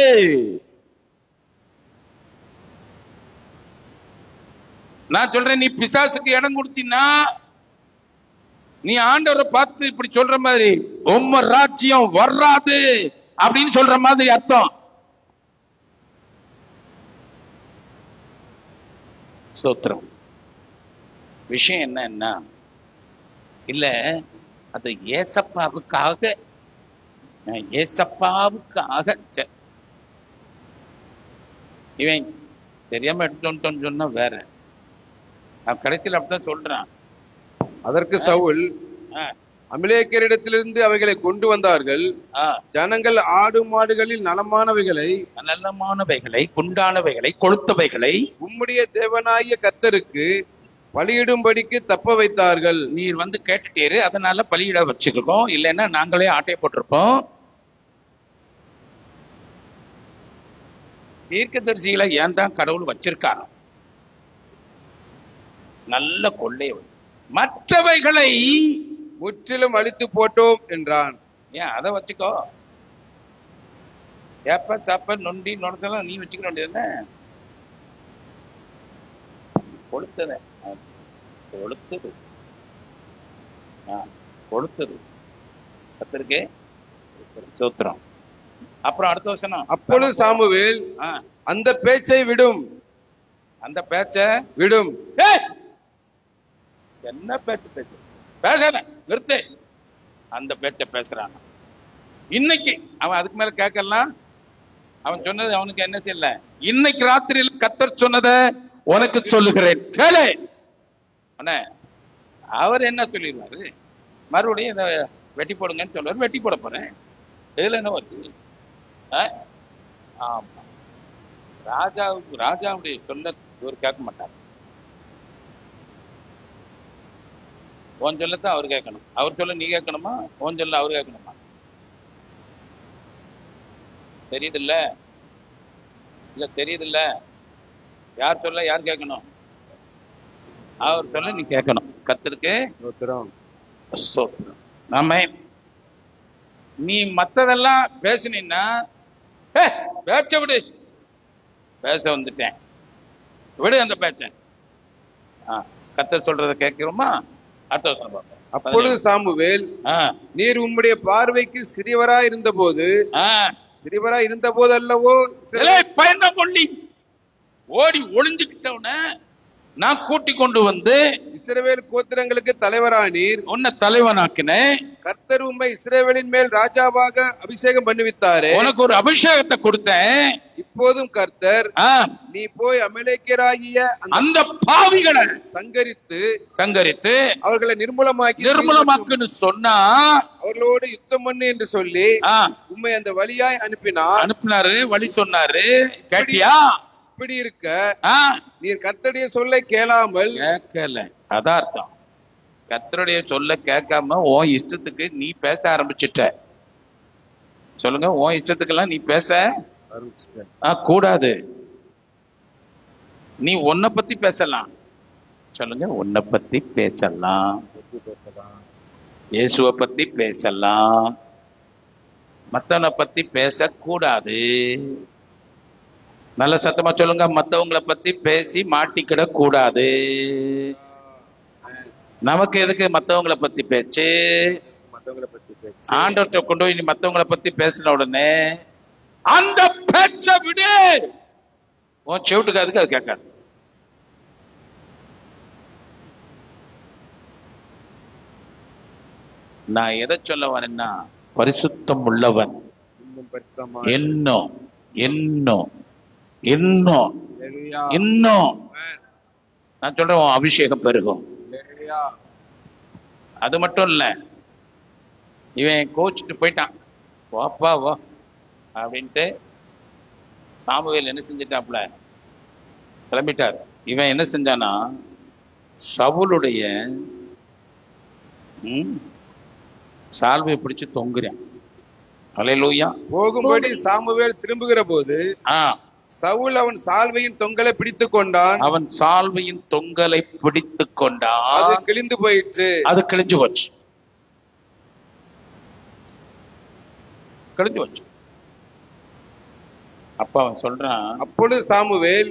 நான் சொல்றேன், நீ பிசாசுக்கு இடம் கொடுத்தீன்னா நீ ஆண்டவரை பார்த்து இப்படி சொல்ற மாதிரி உம்ம ராஜ்யம் வராது அப்படின்னு சொல்ற மாதிரி அர்த்தம். சோத்திரம். விஷயம் என்ன இல்ல, அது ஏசப்பாவுக்காக இவன் தெரியாம எடுத்துட்டோன்னு சொன்னா வேற. நான் கடைசியில் அப்படிதான் சொல்றான். அதற்கு சவுல், அமலேக்கியரிடத்திலிருந்து அவைகளை கொண்டு வந்தார்கள். ஜனங்கள் ஆடு மாடுகளில் நலமானவைகளை குண்டானவைகளை கொளுத்தவைகளை உம்முடைய தேவனாகிய கர்த்தருக்கு பலியிடும்படிக்கு தப்ப வைத்தார்கள். நீர் வந்து கேட்டுட்டீரு, அதனால பலியிட வச்சுக்கிறோம், இல்லைன்னா நாங்களே ஆட்டை போட்டிருப்போம். தீர்க்கதரிசிகளை ஏன் தான் கடவுள் வச்சிருக்காங்க? நல்ல கொள்ளை. மற்றவைகளை முற்றிலும் அழித்து போட்டோம் என்றான். ஏன் அதை வச்சுக்கோ? ஏப்ப சாப்ப நொண்டி நொடத்தெல்லாம் நீ வச்சுக்க வேண்டியது. கொளுத்தது கத்திருக்கே சோத்திரம். அப்புறம் அடுத்த வசனம். அப்பொழுது சாமுவேல், அந்த பேச்சை விடும், அந்த பேச்ச விடும். என்ன பேச்சு பேசல, நிறுத்து. அந்த பேச்ச பேசுறான். இன்னைக்கு அவன் அதுக்கு மேல கேட்கலாம். அவன் சொன்னது அவனுக்கு என்ன தெரியல. இன்னைக்கு ராத்திரியில் கர்த்தர் சொன்னத உனக்கு சொல்லுகிறேன் கேளு. அவர் என்ன சொல்லிடுவாரு? மறுபடியும் இதை வெட்டி போடுங்கன்னு சொல்லுவார். வெட்டி போட போறேன். இதுல என்ன வருது? ஆமா, ராஜாவுடைய சொல்ல இவர் கேட்க மாட்டார். உன் சொல்லத்தான் அவர் கேட்கணும். அவர் சொல்ல நீ கேட்கணுமா? உன் சொல்ல அவர் கேட்கணுமா? தெரியுதில்ல? இல்ல தெரியுதில்ல? யார் சொல்ல யார் கேட்கணும்? அவர் சொல்ல நீ கேட்கணும். கர்த்தருக்கு ஸ்தோத்திரம். நாம நீ மத்ததெல்லாம் பேசினா பேச்ச விடு. பேச வந்துட்டேன், விடு அந்த பேச்ச. கர்த்தர் சொல்றத கேட்கிறோமா? அடுத்த வருஷம் பார்ப்போம். அப்பொழுது சாமுவேல், நீர் உம்முடைய பார்வைக்கு சிறியவராய் இருந்த போது அல்லவோ பயந்த கொள்ளி ஓடி ஒளிஞ்சுக்கிட்டவன நான் கூட்டி கொண்டு வந்து இஸ்ரவேல் கோத்திரங்களுக்கு தலைவரானீர். உன்னை தலைவனாக்கினேன். கர்த்தர் உம்மை இஸ்ரவேலின் மேல் ராஜாவாக அபிஷேகம் பண்ணுவித்தாரே. உனக்கு ஒரு அபிஷேகத்தை கொடுத்தேன். இப்போதும் கர்த்தர், நீ போய் அமலேக்கியராகிய அந்த பாவிகளை சங்கரித்து அவர்களை நிர்மூலமாக்குன்னு சொன்னா, அவர்களோடு யுத்தம் பண்ணு என்று சொல்லி உம்மை அந்த வழியாய் அனுப்பினாரு. வழி சொன்னாரு. கேட்டியா? இப்படி இருக்க நீர் கர்த்தருடைய சொல்லை கேளாமல் கேட்கல. அதான் அர்த்தம். கர்த்தருடைய சொல்ல கேட்காம உன் இஷ்டத்துக்கு நீ பேச ஆரம்பிச்சுட்ட. சொல்லுங்க, உன் இஷ்டத்துக்கெல்லாம் நீ பேச கூடாது. நீ உன்னை பத்தி பேசலாம். சொல்லுங்க, உன்னை பத்தி பேசலாம், இயேசுவை பத்தி பேசலாம், மத்தவனை பத்தி பேசக்கூடாது. நல்ல சத்தமா சொல்லுங்க, மத்தவங்களை பத்தி பேசி மாட்டிக்கிட கூடாது. நமக்கு எதுக்கு மத்தவங்களை பத்தி பேச்சு? ஆண்டவர்கிட்ட கொண்டு போய் நீ மத்தவங்களை பத்தி பேசின உடனே அந்த பேச்ச விடு. உன் செவிட்டுக்கு அதுக்கு அது கேட்காது. நான் எதை சொல்ல வரேன்னா, பரிசுத்தம் உள்ளவன் இன்னும் இன்னும் இன்னும் இன்னும் நான் சொல்றேன், அபிஷேகம் பெருகும். அது மட்டும் இல்ல, இவன் கோச்சிட்டு போயிட்டான், வாப்பா வா அப்படின்ட்டு. சாமுவேல் என்ன செஞ்சிட்டாப்ல? கிளம்பிட்டார். இவன் என்ன செஞ்சானா, சவுலுடைய சால்வையை பிடிச்சு தொங்குறான். அல்லேலூயா. போகும்படி சாமுவேல் திரும்புகிற போது சவுல் அவன் சால்வையின் தொங்கலை பிடித்துக் கொண்டான். அவன் சால்வையின் தொங்கலை பிடித்துக் கொண்டான். அது கிழிந்து போயிற்று. அது கிழிஞ்சு போச்சு. கிழிஞ்சு போச்சு. அப்ப அவன் சொல்றான். அப்பொழுது சாமுவேல்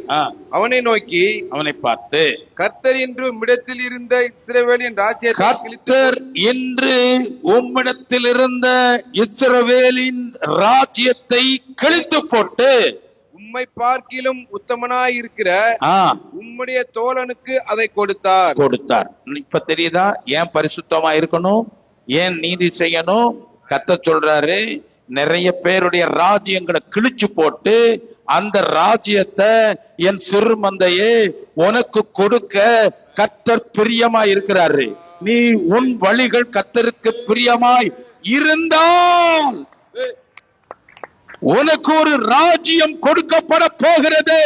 அவனை நோக்கி, அவனை பார்த்து, கர்த்தர் என்று உம்மிடத்தில் இருந்த இஸ்ரவேலின் ராஜ்யத்தை, கர்த்தர் என்று உம்மிடத்தில் இருந்த இஸ்ரவேலின் ராஜ்யத்தை கிழித்து போட்டு, உம்மை பார்க்கிலும் உத்தமனாய் இருக்கிற உம்முடைய தோழனுக்கு அதை கொடுத்தார். இப்ப தெரியுதா ஏன் பரிசுத்தமா இருக்கணும், ஏன் நீதி செய்யணும்? கர்த்தர் சொல்றாரு, நிறைய பேருடைய ராஜ்யங்களை கிழிச்சு போட்டு அந்த ராஜ்யத்தை என் சிறு மந்தையே உனக்கு கொடுக்க கர்த்தர் பிரியமாய் இருக்கிறாரு. நீ உன் வழிகள் கர்த்தருக்கு பிரியமாய் இருந்தால் உனக்கு ஒரு ராஜ்யம் கொடுக்கப்பட போகிறது.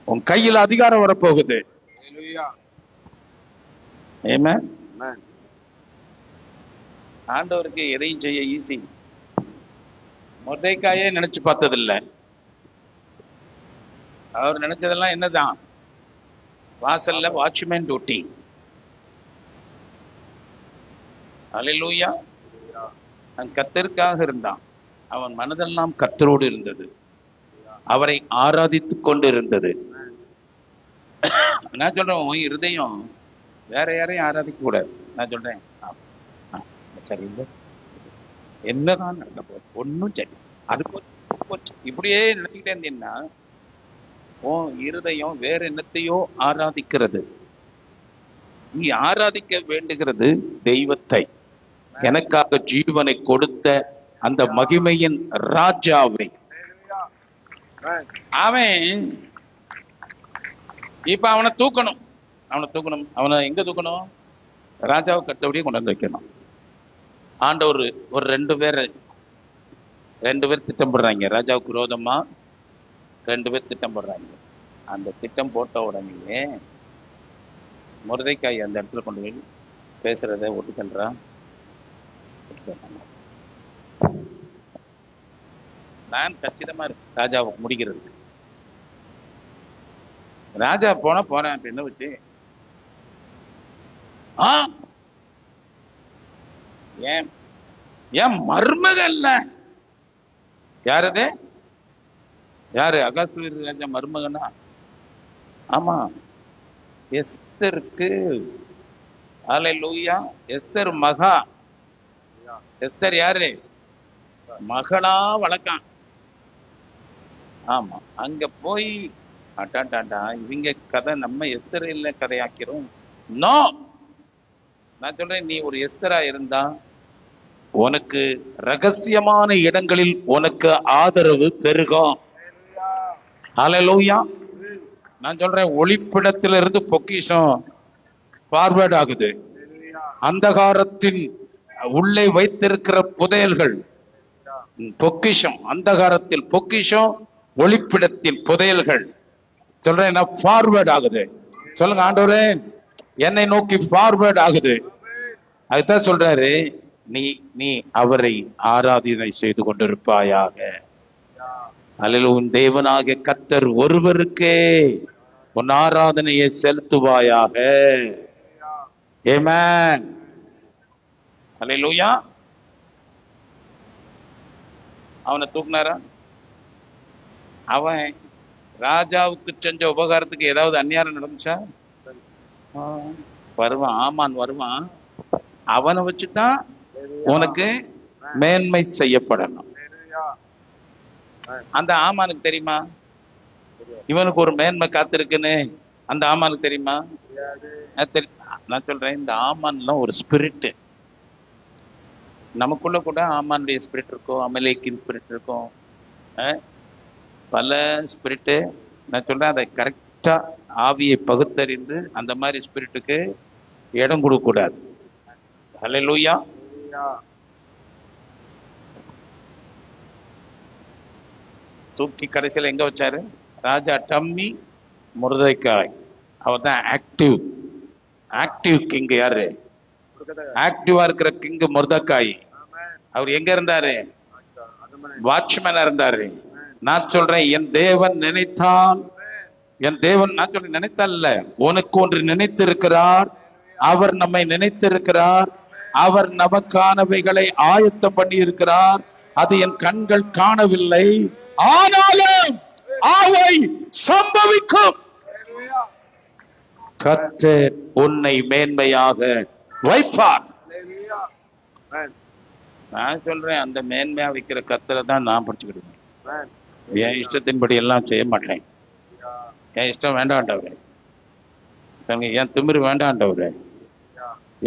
உன் கையில் அதிகாரம் வரப்போகுது. ஆமென். ஆண்டவருக்கு எதையும் செய்ய ஈஸி. மொர்தெக்காயே நினைச்சு பார்த்ததில்ல. அவர் நினைச்சதெல்லாம் என்னதான், வாசல்ல வாட்ச்மேன் டியூட்டி. அல்லேலூயா. அவன் கர்த்தருக்காக இருந்தான். அவன் மனதெல்லாம் கர்த்தரோடு இருந்தது. அவரை ஆராதித்துக் கொண்டு இருந்தது. நான் சொல்றேன், உன் இருதயம் வேற யாரையும் ஆராதிக்க கூடாது. நான் சொல்றேன், சரி என்னதான் நடக்க போகுது, ஒன்னும் சரி, அது போச்சு, இப்படியே நினைச்சுக்கிட்டே இருந்தீங்கன்னா உன் இருதயம் வேற என்னத்தையோ ஆராதிக்கிறது. நீ ஆராதிக்க வேண்டுகிறது தெய்வத்தை, எனக்காக ஜீவனை கொடுத்த அந்த மகிமையின் ராஜாவை. அவன் இப்ப அவனை தூக்கணும். அவனை எங்க தூக்கணும்? ராஜாவை கட்டபடியே கொண்டு வந்து வைக்கணும். ஆண்டவர் ஒரு ரெண்டு பேர் திட்டம் போடுறாங்க. ராஜாவுக்கு விரோதமா 2 பேர் திட்டம் போடுறாங்க. அந்த திட்டம் போட்ட உடனே மொர்தெக்காய் அந்த இடத்துல கொண்டு போய் பேசுறத ஒட்டுக்கல்றான். நான் கச்சிதமா இருக்கு ராஜாவை முடிக்கிறதுக்கு. ராஜா போறேன் அப்படின்னு வச்சு, ஏன் மருமகன்ல யாரது? யாரு? அகாஸ்வேரு ராஜா மருமகனா? ஆமா, எஸ்தருக்கு. அல்லேலூயா. எஸ்தர் மகா. எஸ்தர் யாரு? மகளா வளர்க்கான். ஆமா, அங்க போய் அட்டாண்டாண்டா இவங்க கதை நம்ம எஸ்தர் இல்ல கதையாக்கிறோம். நோ, நான் சொல்றேன், நீ ஒரு எஸ்தரா இருந்தா உனக்கு ரகசியமான இடங்களில் உனக்கு ஆதரவு பெருகும். அல்லேலூயா. நான் சொல்றேன், ஒளிப்பிடத்திலிருந்து பொக்கிஷம் ஃபார்வர்ட் ஆகுது. அந்தகாரத்தின் உள்ளே வைத்திருக்கிற புதையல்கள் பொக்கிஷம், அந்தகாரத்தில் பொக்கிஷம், ஒளிப்பிடத்தில் புதையல்கள். சொல்றேன், ஃபார்வர்ட் ஆகுது. சொல்லுங்க, ஆண்டவரே என்னை நோக்கி ஃபார்வர்ட் ஆகுது. அதுதான் சொல்றாரு, நீ அவரை ஆராதனை செய்து கொண்டிருப்பாயாக. அல்லேலூயா. உன் தேவனாகிய கர்த்தர் ஒருவருக்கே உன் ஆராதனையை செலுத்துவாயாக. ஆமென். அல்லேலூயா. அவனை தூக்குனாரா? அவன் ராஜாவுக்கு செஞ்ச உபகாரத்துக்கு ஏதாவது அந்நியாரம் நடந்துச்சா? வருவான், ஆமான் வருவான். அவனை வச்சுதான் உனக்கு மேன்மை செய்யப்படணும். அந்த ஆமானுக்கு தெரியுமா இவனுக்கு ஒரு மேன்மை காத்திருக்குன்னு? அந்த ஆமானுக்கு தெரியுமா? நான் சொல்றேன், இந்த ஆமான்லாம் ஒரு ஸ்பிரிட். நமக்குள்ள கூட ஆமானுடைய ஸ்பிரிட் இருக்கும், அமலேக்கின் ஸ்பிரிட் இருக்கும், பல ஸ்பிரிட்டு. நான் சொல்றேன், அதை கரெக்டா ஆவியை பகுத்தறிந்து அந்த மாதிரி ஸ்பிரிட்டுக்கு இடம் கொடுக்க கூடாது. அல்லேலூயா. தூக்கி கடைசியில் எங்க வச்சாரு? ராஜா டம்மி மொர்தெக்காய். அவர் தான் ஆக்டிவ் கிங். யாரு ஆக்டிவா இருக்கிற கிங்? மொர்தெக்காய். அவர் எங்க இருந்தாரு? வாட்ச்மேனா இருந்தாரு. நான் சொல்றேன், என் தேவன் நினைத்தால், என் தேவன் நான் சொல்றேன் நினைத்தல்ல, உனக்கு ஒன்று நினைத்திருக்கிறார். அவர் நம்மை நினைத்திருக்கிறார். அவர் நமக்கானவைகளை ஆயத்தம் பண்ணி இருக்கிறார். அது என் கண்கள் காணவில்லை, ஆனாலும் அவை சம்பவிக்கும். கர்த்தர் உன்னை மேன்மையாக வைப்பார். நான் சொல்றேன், அந்த மேன்மையா வைக்கிற கர்த்தரை தான் நான் படிச்சுக்கிடுவேன். என் இஷ்டத்தின்படி எல்லாம் செய்ய மாட்டேன். என் இஷ்டம் வேண்டாண்டவரே, என் திமிரு வேண்டாண்டவரே,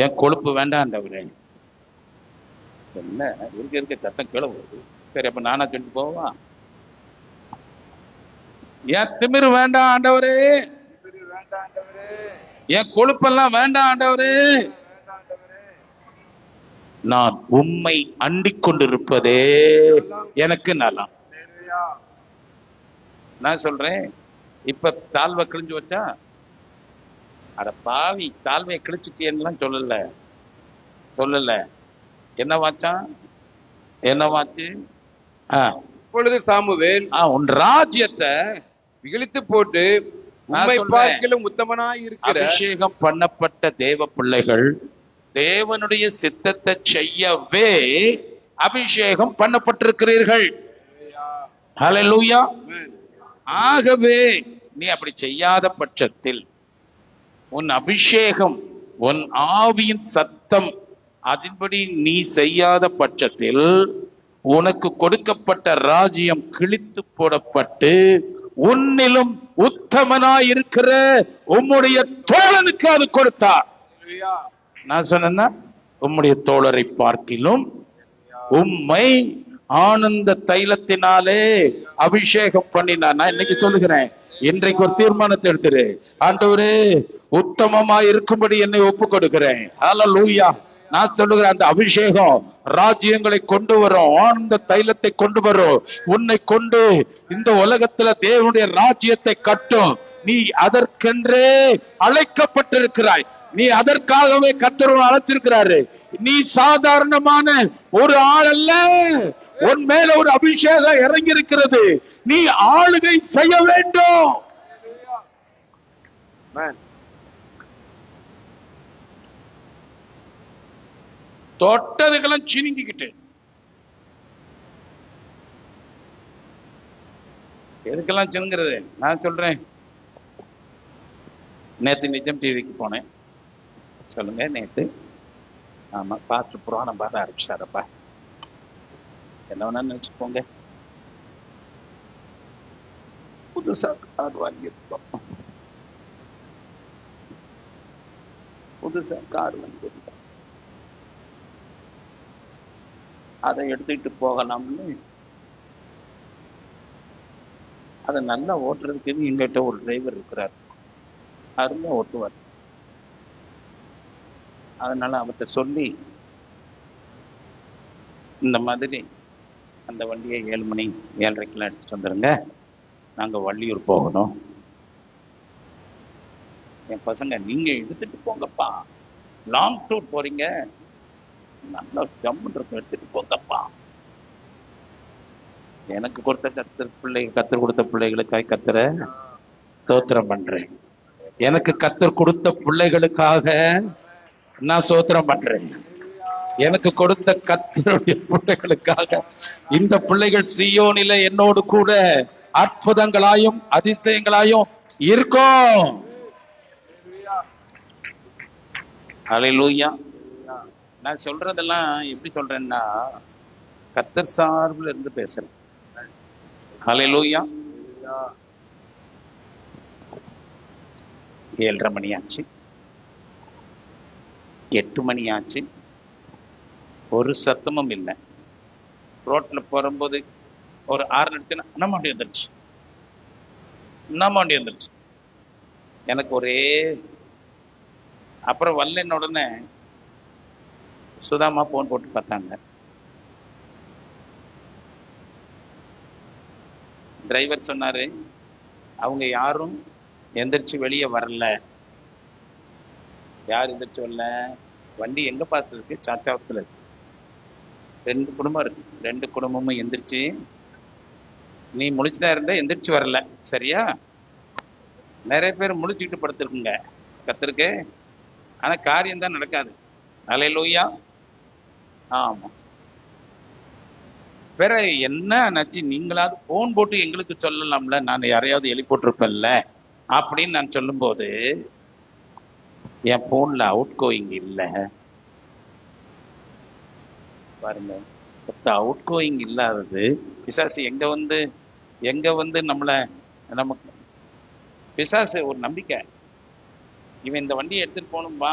என் கொழுப்பு வேண்டாண்டவரே. என்ன இருக்க சத்தம் கீழே வருது. சரி, அப்ப நானா சொல்லிட்டு போவா? என் திமிரு வேண்டாம் ஆண்டவரே, என் கொழுப்பெல்லாம் வேண்டாம் ஆண்டவரே, நான் உம்மை அண்டிக் கொண்டிருப்பதே எனக்கு நலம். நான் சொல்றேன், இப்ப தாழ்வை கிழிஞ்சு வச்சா, அட பாவி தாழ்வையை கிழிச்சுட்டேன்னு சொல்லல. என்னவாச்சு? இப்பொழுது சாமுவேல் உன் ராஜ்யத்தை இழுத்து போட்டு உம்மை பார்க்கிலும் உத்தமனாய் இருக்கிற அபிஷேகம் பண்ணப்பட்ட தேவ பிள்ளைகள் தேவனுடைய சித்தத்தை செய்யவே அபிஷேகம் பண்ணப்பட்டிருக்கிறீர்கள். ஹல்லேலூயா. ஆகவே நீ அப்படி செய்யாத பட்சத்தில், உன் அபிஷேகம், உன் ஆவியின் சத்தம் அதன்படி நீ செய்யாத பட்சத்தில், உனக்கு கொடுக்கப்பட்ட ராஜ்யம் கிழித்து போடப்பட்டு உன்னிலும் உத்தமனாய் இருக்கிற உம்முடைய தோழனுக்கு அது கொடுத்தார். நான் சொன்னேன்னா, உம்முடைய தோழரை பார்க்கிலும் உம்மை ஆனந்த தைலத்தினாலே அபிஷேகம் பண்ணினார். நான் இன்னைக்கு சொல்லுகிறேன், இன்றைக்கு ஒரு தீர்மானத்தை எடுத்துரு. ஆண்டவரே, உத்தமமா இருக்கும்படி என்னை ஒப்பு கொடுக்கிறேன். ஹல்லேலூயா. நான் சொல்லுகிறேன், அந்த அபிஷேகம் ராஜ்யங்களை கொண்டு வரும், ஆனந்த தைலத்தை கொண்டு வரும். உன்னை கொண்டு இந்த உலகத்துல தேவனுடைய ராஜ்யத்தை கட்டும். நீ அதற்கென்றே அழைக்கப்பட்டிருக்கிறாய். நீ அதற்காகவே கர்த்தர் அழைத்திருக்கிறாரு. நீ சாதாரணமான ஒரு ஆள் அல்ல. உன் மேல ஒரு அபிஷேகம் இறங்கி இருக்கிறது. நீ ஆளுகை செய்ய வேண்டும். தொட்டதுக்கெல்லாம் சினிங்கிக்கிட்டு எதுக்கெல்லாம் சினுங்கிறது? நான் சொல்றேன், நேத்து நிஜம் டிவிக்கு போனேன். சொல்லுங்க. நேத்து ஆமா, பார்த்து புராணம் பார்த்து ஆரம்பிச்சாரப்பா. என்ன வேணா நினைச்சுக்கோங்க. புதுசா கார் வாங்கியிருக்கோம். அதை எடுத்துக்கிட்டு போகலாம்னு, அதை நல்லா ஓட்டுறதுக்கு எங்கிட்ட ஒரு டிரைவர் இருக்கிறார். அருமையா ஓட்டுவார். அதனால அவர்கிட்ட சொல்லி, இந்த மாதிரி அந்த வண்டியை 7 மணி 7:30 எடுத்துட்டு வந்துருங்க, நாங்க வள்ளியூர் போகணும். என் பசங்க, நீங்க எடுத்துட்டு போங்கப்பா, லாங் டூர் போறீங்க, நல்லா ஜம்முன்னு எடுத்துட்டு போங்கப்பா. எனக்கு கொடுத்த கத்தர் கொடுத்த பிள்ளைகளுக்காக கத்தரை ஸ்தோத்திரம் பண்றேன். எனக்கு கத்தர் கொடுத்த பிள்ளைகளுக்காக நான் ஸ்தோத்திரம் பண்றேன். எனக்கு கொடுத்த கர்த்தருடைய பிள்ளைகளுக்காக, இந்த பிள்ளைகள் சீயோனிலே என்னோடு கூட அற்புதங்களாயும் அதிசயங்களாயும் இருக்கும். ஹல்லேலூயா. நான் சொல்றதெல்லாம் எப்படி சொல்றேன்னா, கர்த்தர் சார்பில் இருந்து பேசுறேன். ஹல்லேலூயா. 7:30 மணி ஆச்சு, 8 மணி ஆச்சு, ஒரு சத்தமும் இல்லை. ரோட்ல போகும்போது ஒரு 6 நிமிஷம் நம்ம வண்டி வந்துருச்சு. எனக்கு ஒரே, அப்புறம் வரலன்னு உடனே சுதாமா போன் போட்டு பார்த்தாங்க. டிரைவர் சொன்னாரு, அவங்க யாரும் எந்திரிச்சு வெளியே வரல. யார் எந்திரிச்சு வரல? வண்டி எங்க பார்த்துருக்கு? சாச்சாவத்துல இருக்கு. 2 குடும்பம் இருக்கு. 2 குடும்பமும் எந்திரிச்சு, நீ முழிச்சுதான் இருந்த, எந்திரிச்சு வரல. சரியா? நிறைய பேர் முழிச்சுக்கிட்டு படுத்திருக்குங்க கர்த்தருக்கு. ஆனா காரியம் தான் நடக்காது. அல்லேலூயா. ஆமா. வேற என்ன நச்சு, நீங்களாவது போன் போட்டு எங்களுக்கு சொல்லலாம்ல, நான் யாரையாவது எழுப்பி போட்டிருப்பேன்ல அப்படின்னு நான் சொல்லும்போது, என் போன்ல அவுட் கோயிங் இல்ல பாருங்க. அவுட் கோயிங் இல்லாதது பிசாசு எங்க வந்து நமக்கு பிசாசு ஒரு நம்பிக்கை. இவன் இந்த வண்டியை எடுத்துட்டு போகணும்பா,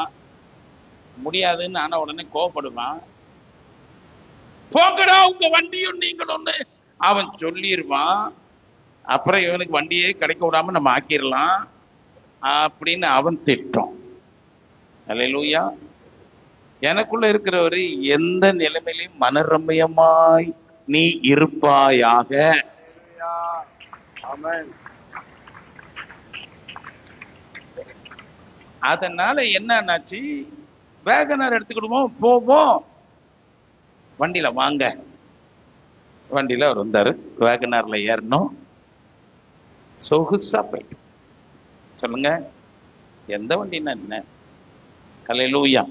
முடியாதுன்னு ஆனா உடனே கோவப்படுவான். போங்கடா உங்க வண்டியும் நீங்களும் அவன் சொல்லிடுவான். அப்புறம் இவனுக்கு வண்டியே கிடைக்க விடாம நம்ம ஆக்கிடலாம் அப்படின்னு அவன் திட்டம். அல்லேலூயா. எனக்குள்ள இருக்கிறவரு எந்த நிலைமையிலும் மனரம்யமாய் நீ இருப்பாயாக. அதனால என்னாச்சு, வேகனர் எடுத்துக்கிடுவோம், போவோம். வண்டியில வாங்க, வண்டியில அவர் வந்தாரு, வேகனார்ல ஏறணும், சொகுசா போயிட்டு. சொல்லுங்க, எந்த வண்டின்னா என்ன? அல்லேலூயா.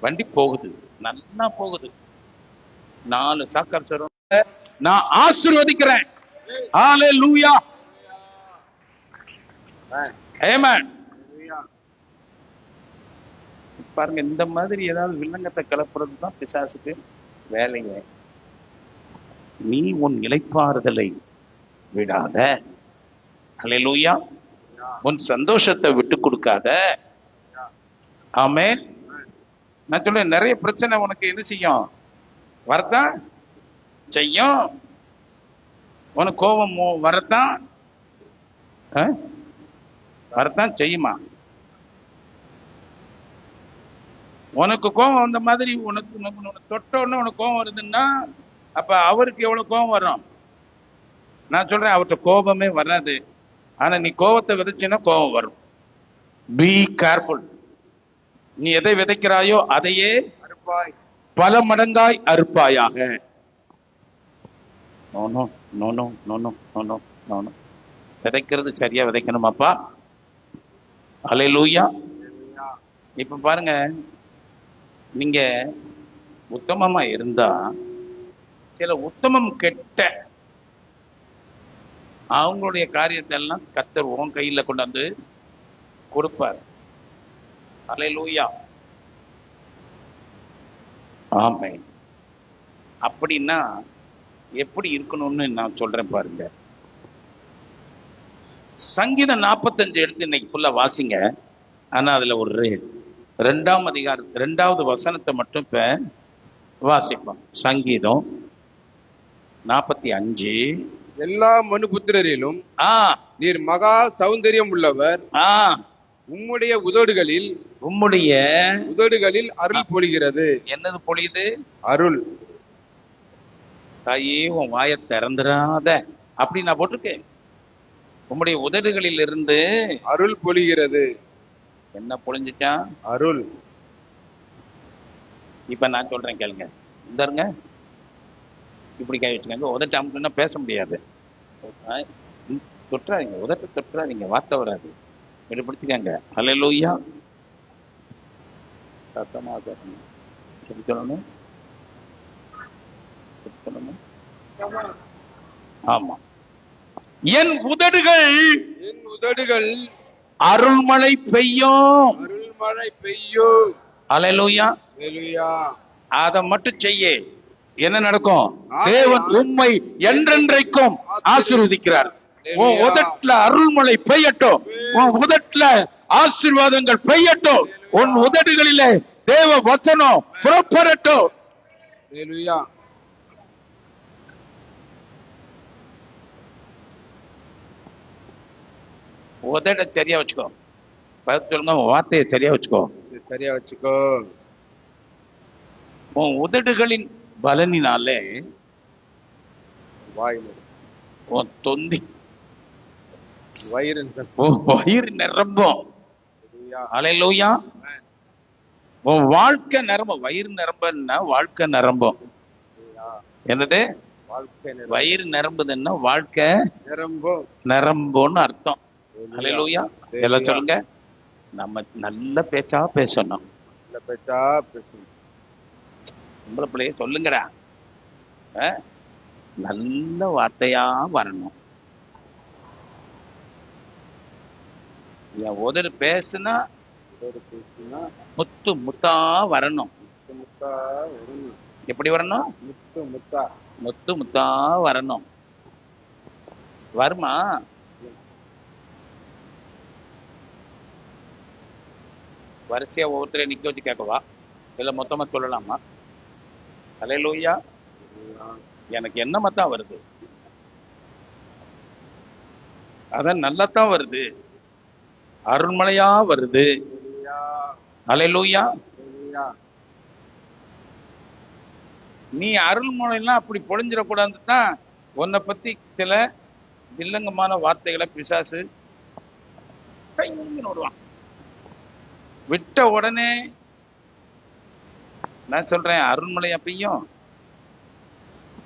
வண்டி போகுது, நல்லா போகுது. 4 சாக்கர் நான் ஆசீர்வதிக்கிறேன். அல்லேலூயா. ஆமென். பாருங்க, இந்த மாதிரி ஏதாவது வில்லங்கத்தை கிளப்புறது தான் பிசாசுக்கு வேலைங்க. நீ உன் இளைப்பாறுதலை விடாத. அல்லேலூயா. உன் சந்தோஷத்தை விட்டு கொடுக்காத. ஆமென். நான் சொல்றேன், நிறைய பிரச்சனை உனக்கு என்ன செய்யும்? வரத்தான் செய்யும். உனக்கு கோபம் வரத்தான் செய்யுமா? உனக்கு கோபம் வந்த மாதிரி உனக்கு தொட்ட உடனே உனக்கு கோபம் வருதுன்னா, அப்ப அவருக்கு எவ்வளவு கோபம் வரும்? நான் சொல்றேன், அவர்கிட்ட கோபமே வராது. ஆனா நீ கோபத்தை விதைச்சின்னா கோபம் வரும். Be careful. நீ எதை விதைக்கிறாயோ அதையே பல மடங்காய் அறுப்பாயாக. No no no no no no no no no no. விதைக்கிறது சரியா விதைக்கணுமாப்பா. அல்லேலூயா. இப்ப பாருங்க, நீங்க உத்தமமா இருந்தா சில உத்தமம் கெட்ட அவங்களுடைய காரியத்தை எல்லாம் கர்த்தர் உன் கையில கொண்டாந்து கொடுப்பார். அல்லேலூயா. ஆமென். அப்படின்னா எப்படி இருக்கணும்னு நான் சொல்றேன் பாருங்க. சங்கீதம் 45 எடுத்து இன்னைக்கு ஃபுல்லா வாசிங்க. ஆனா அதுல ஒரு 2ஆம் அதிகாரம் 2வது வசனத்தை மட்டும் இப்ப வாசிப்போம். சங்கீதம் 45. எல்லா மனுபுத்திரரிலும் நீர் மகா சௌந்தரியம் உள்ளவர். உம்முடைய உதடுகளில் அருள் பொழிகிறது. என்னது பொழியுது? அருள். தாயே, உன் வாயை திறந்துடாத அப்படி நான் போட்டிருக்கேன். உம்முடைய உதடுகளில் இருந்து அருள் பொழிகிறது. என்ன பொழிஞ்சுச்சா? அருள். இப்ப நான் சொல்றேன் கேளுங்க. இந்தாருங்க, இப்படி கை வச்சுக்கோங்க. உதட்டு அமுக்குன்னா பேச முடியாது. தொட்டுறாதீங்க, உதட்டு தொட்டுறாதீங்க, வார்த்தை வராது. இப்படி பிடிச்சுக்கங்க. அல்லேலூயா. சத்தமாக சொல்லணும். ஆமா. என் உதடுகள் அருள்மழை பெய்யும். அல்லேலூயா. அதை மட்டும் செய்ய என்ன நடக்கும்? தேவன் உம்மை என்றென்றைக்கும் ஆசீர்வதிக்கிறார். உன் உதட்டுல அருள்மழை பெய்யட்டும். உன் உதட்டுல ஆசீர்வாதங்கள் பெய்யட்டும். உன் உதடுகளிலே தேவ வசனம் புறப்படட்டும். உதட சரியா வச்சுக்கோ. சொல்லுங்க, வார்த்தையை சரியா வச்சுக்கோ. உன் உதடுகளின் பலனினாலே உன் தொந்தி வயிறு நிரம்பும். அல்லேலூயா. உன் வாழ்க்கை நிரம்பும். வயிறு நிரம்புன்னா வாழ்க்கை நிரம்பும். என்னது? வாழ்க்கை வயிறு நிரம்புதுன்னா வாழ்க்கை நிரம்பும். நிரம்பும்னு அர்த்தம். அல்லேலூயா. எல்லாம் சொல்லுங்க. நம்ம நல்ல பேச்சா பேசணும். நல்ல பேச்சா பேசணும். உங்களை பிள்ளைய சொல்லுங்கடா. நல்ல வார்த்தையா வரணும். உதறு பேசுனா முத்து முத்தா வரணும். எப்படி வரணும்? முத்து முத்தா. முத்து முத்தா வரணும். வருமா? வரிசையா ஒவ்வொருத்தரையும் நிக்க வச்சு கேட்கவா, இல்ல மொத்தமா சொல்லலாமா? அல்லேலூயா. எனக்கு என்னமாத்தான் வருது, அதான் நல்லாத்தான் வருது, அருண்மலையா வருது. அல்லேலூயா. நீ அருள்மொழிலாம் அப்படி பொழிஞ்சிடக்கூடாது தான் உன்னை பத்தி சில வில்லங்கமான வார்த்தைகளை பிசாசு விடுவான். விட்ட உடனே நான் சொல்றேன், அருண்மலையா பெய்யும்?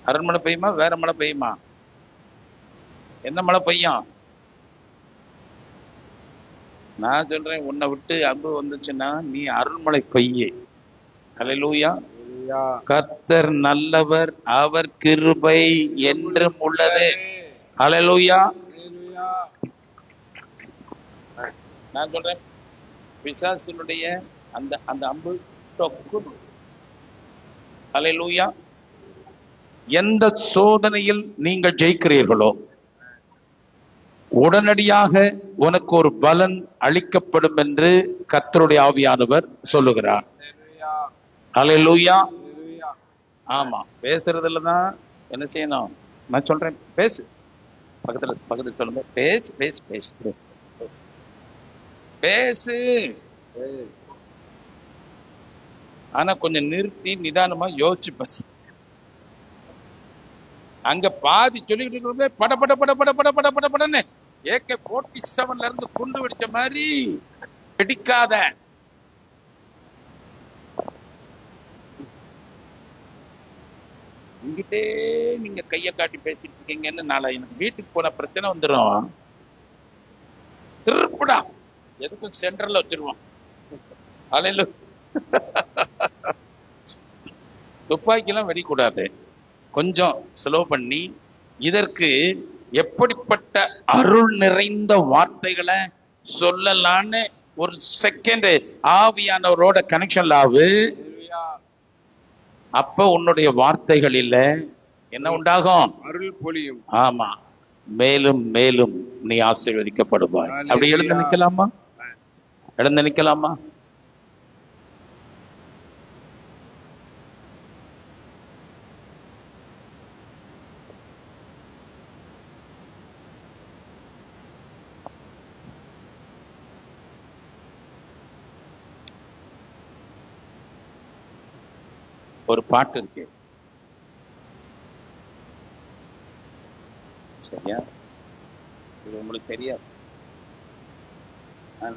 அருண்மலை பெய்யுமா, வேற மழை பெய்யுமா? என்ன மழை பெய்யும்? நான் சொல்றேன், உன்னை விட்டு அன்பு வந்துச்சுன்னா நீ அருள்மலை பெய்யே. அல்லேலூயா. கர்த்தர் நல்லவர், அவர் கிருபை என்றும் உள்ளது. அல்லேலூயா. நான் சொல்றேன், பிசாசினுடைய அந்த அந்த அம்பு டொக்கு. அல்லேலூயா. எந்த சோதனையில் நீங்கள் ஜெயிக்கிறீர்களோ உடனடியாக உனக்கு ஒரு பலன் அளிக்கப்படும் என்று கர்த்தருடைய ஆவியானவர் சொல்லுகிறார். அல்லேலூயா. ஆமா, பேசுறதுல தான் என்ன செய்யணும். நான் சொல்றேன், பேசு. பக்கத்துல சொல்லுங்க, பேசு பேசு பேசு பேசு. ஆனா கொஞ்சம் நிறுத்தி நிதானமா யோசிச்சு பேசு. அங்க பாதி சொல்லிக்கிட்டு இருக்கிற பட பட பட பட பட பட பட படன்னு AK-47 இருந்து குண்டு வெடிச்ச மாதிரி வெடிக்காத. இங்கிட்டே நீங்க கைய காட்டி பேசிட்டு இருக்கீங்கன்னு நாளை எனக்கு வீட்டுக்கு போன பிரச்சனை வந்துடும். திருப்புடா, எதுக்கும் சென்டர்ல வச்சிருவோம். அலையில துப்பாக்கிலாம் வெடிக்கூடாது, கொஞ்சம் ஸ்லோ பண்ணி இதற்கு எப்படிப்பட்ட அருள் நிறைந்த வார்த்தைகளை சொல்லலான்னு ஒரு செகண்ட் ஆவியானவரோட கனெக்ஷன்ல ஆகு. அப்ப உன்னுடைய வார்த்தைகளில் என்ன உண்டாகும்? அருள் பொழியும். ஆமா, மேலும் மேலும் நீ ஆசீர்வதிக்கப்படுவாய். அப்படி எழுந்து நிக்கலாமா? எழுந்து நிக்கலாமா? ஒரு பாட்டு இருக்கு, சரியா? இது உங்களுக்கு தெரியாது,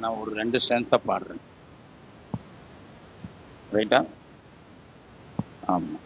நான் ஒரு 2 ஸ்டான்ஸா பாடுறேன். ரைட்டா? ஆமா.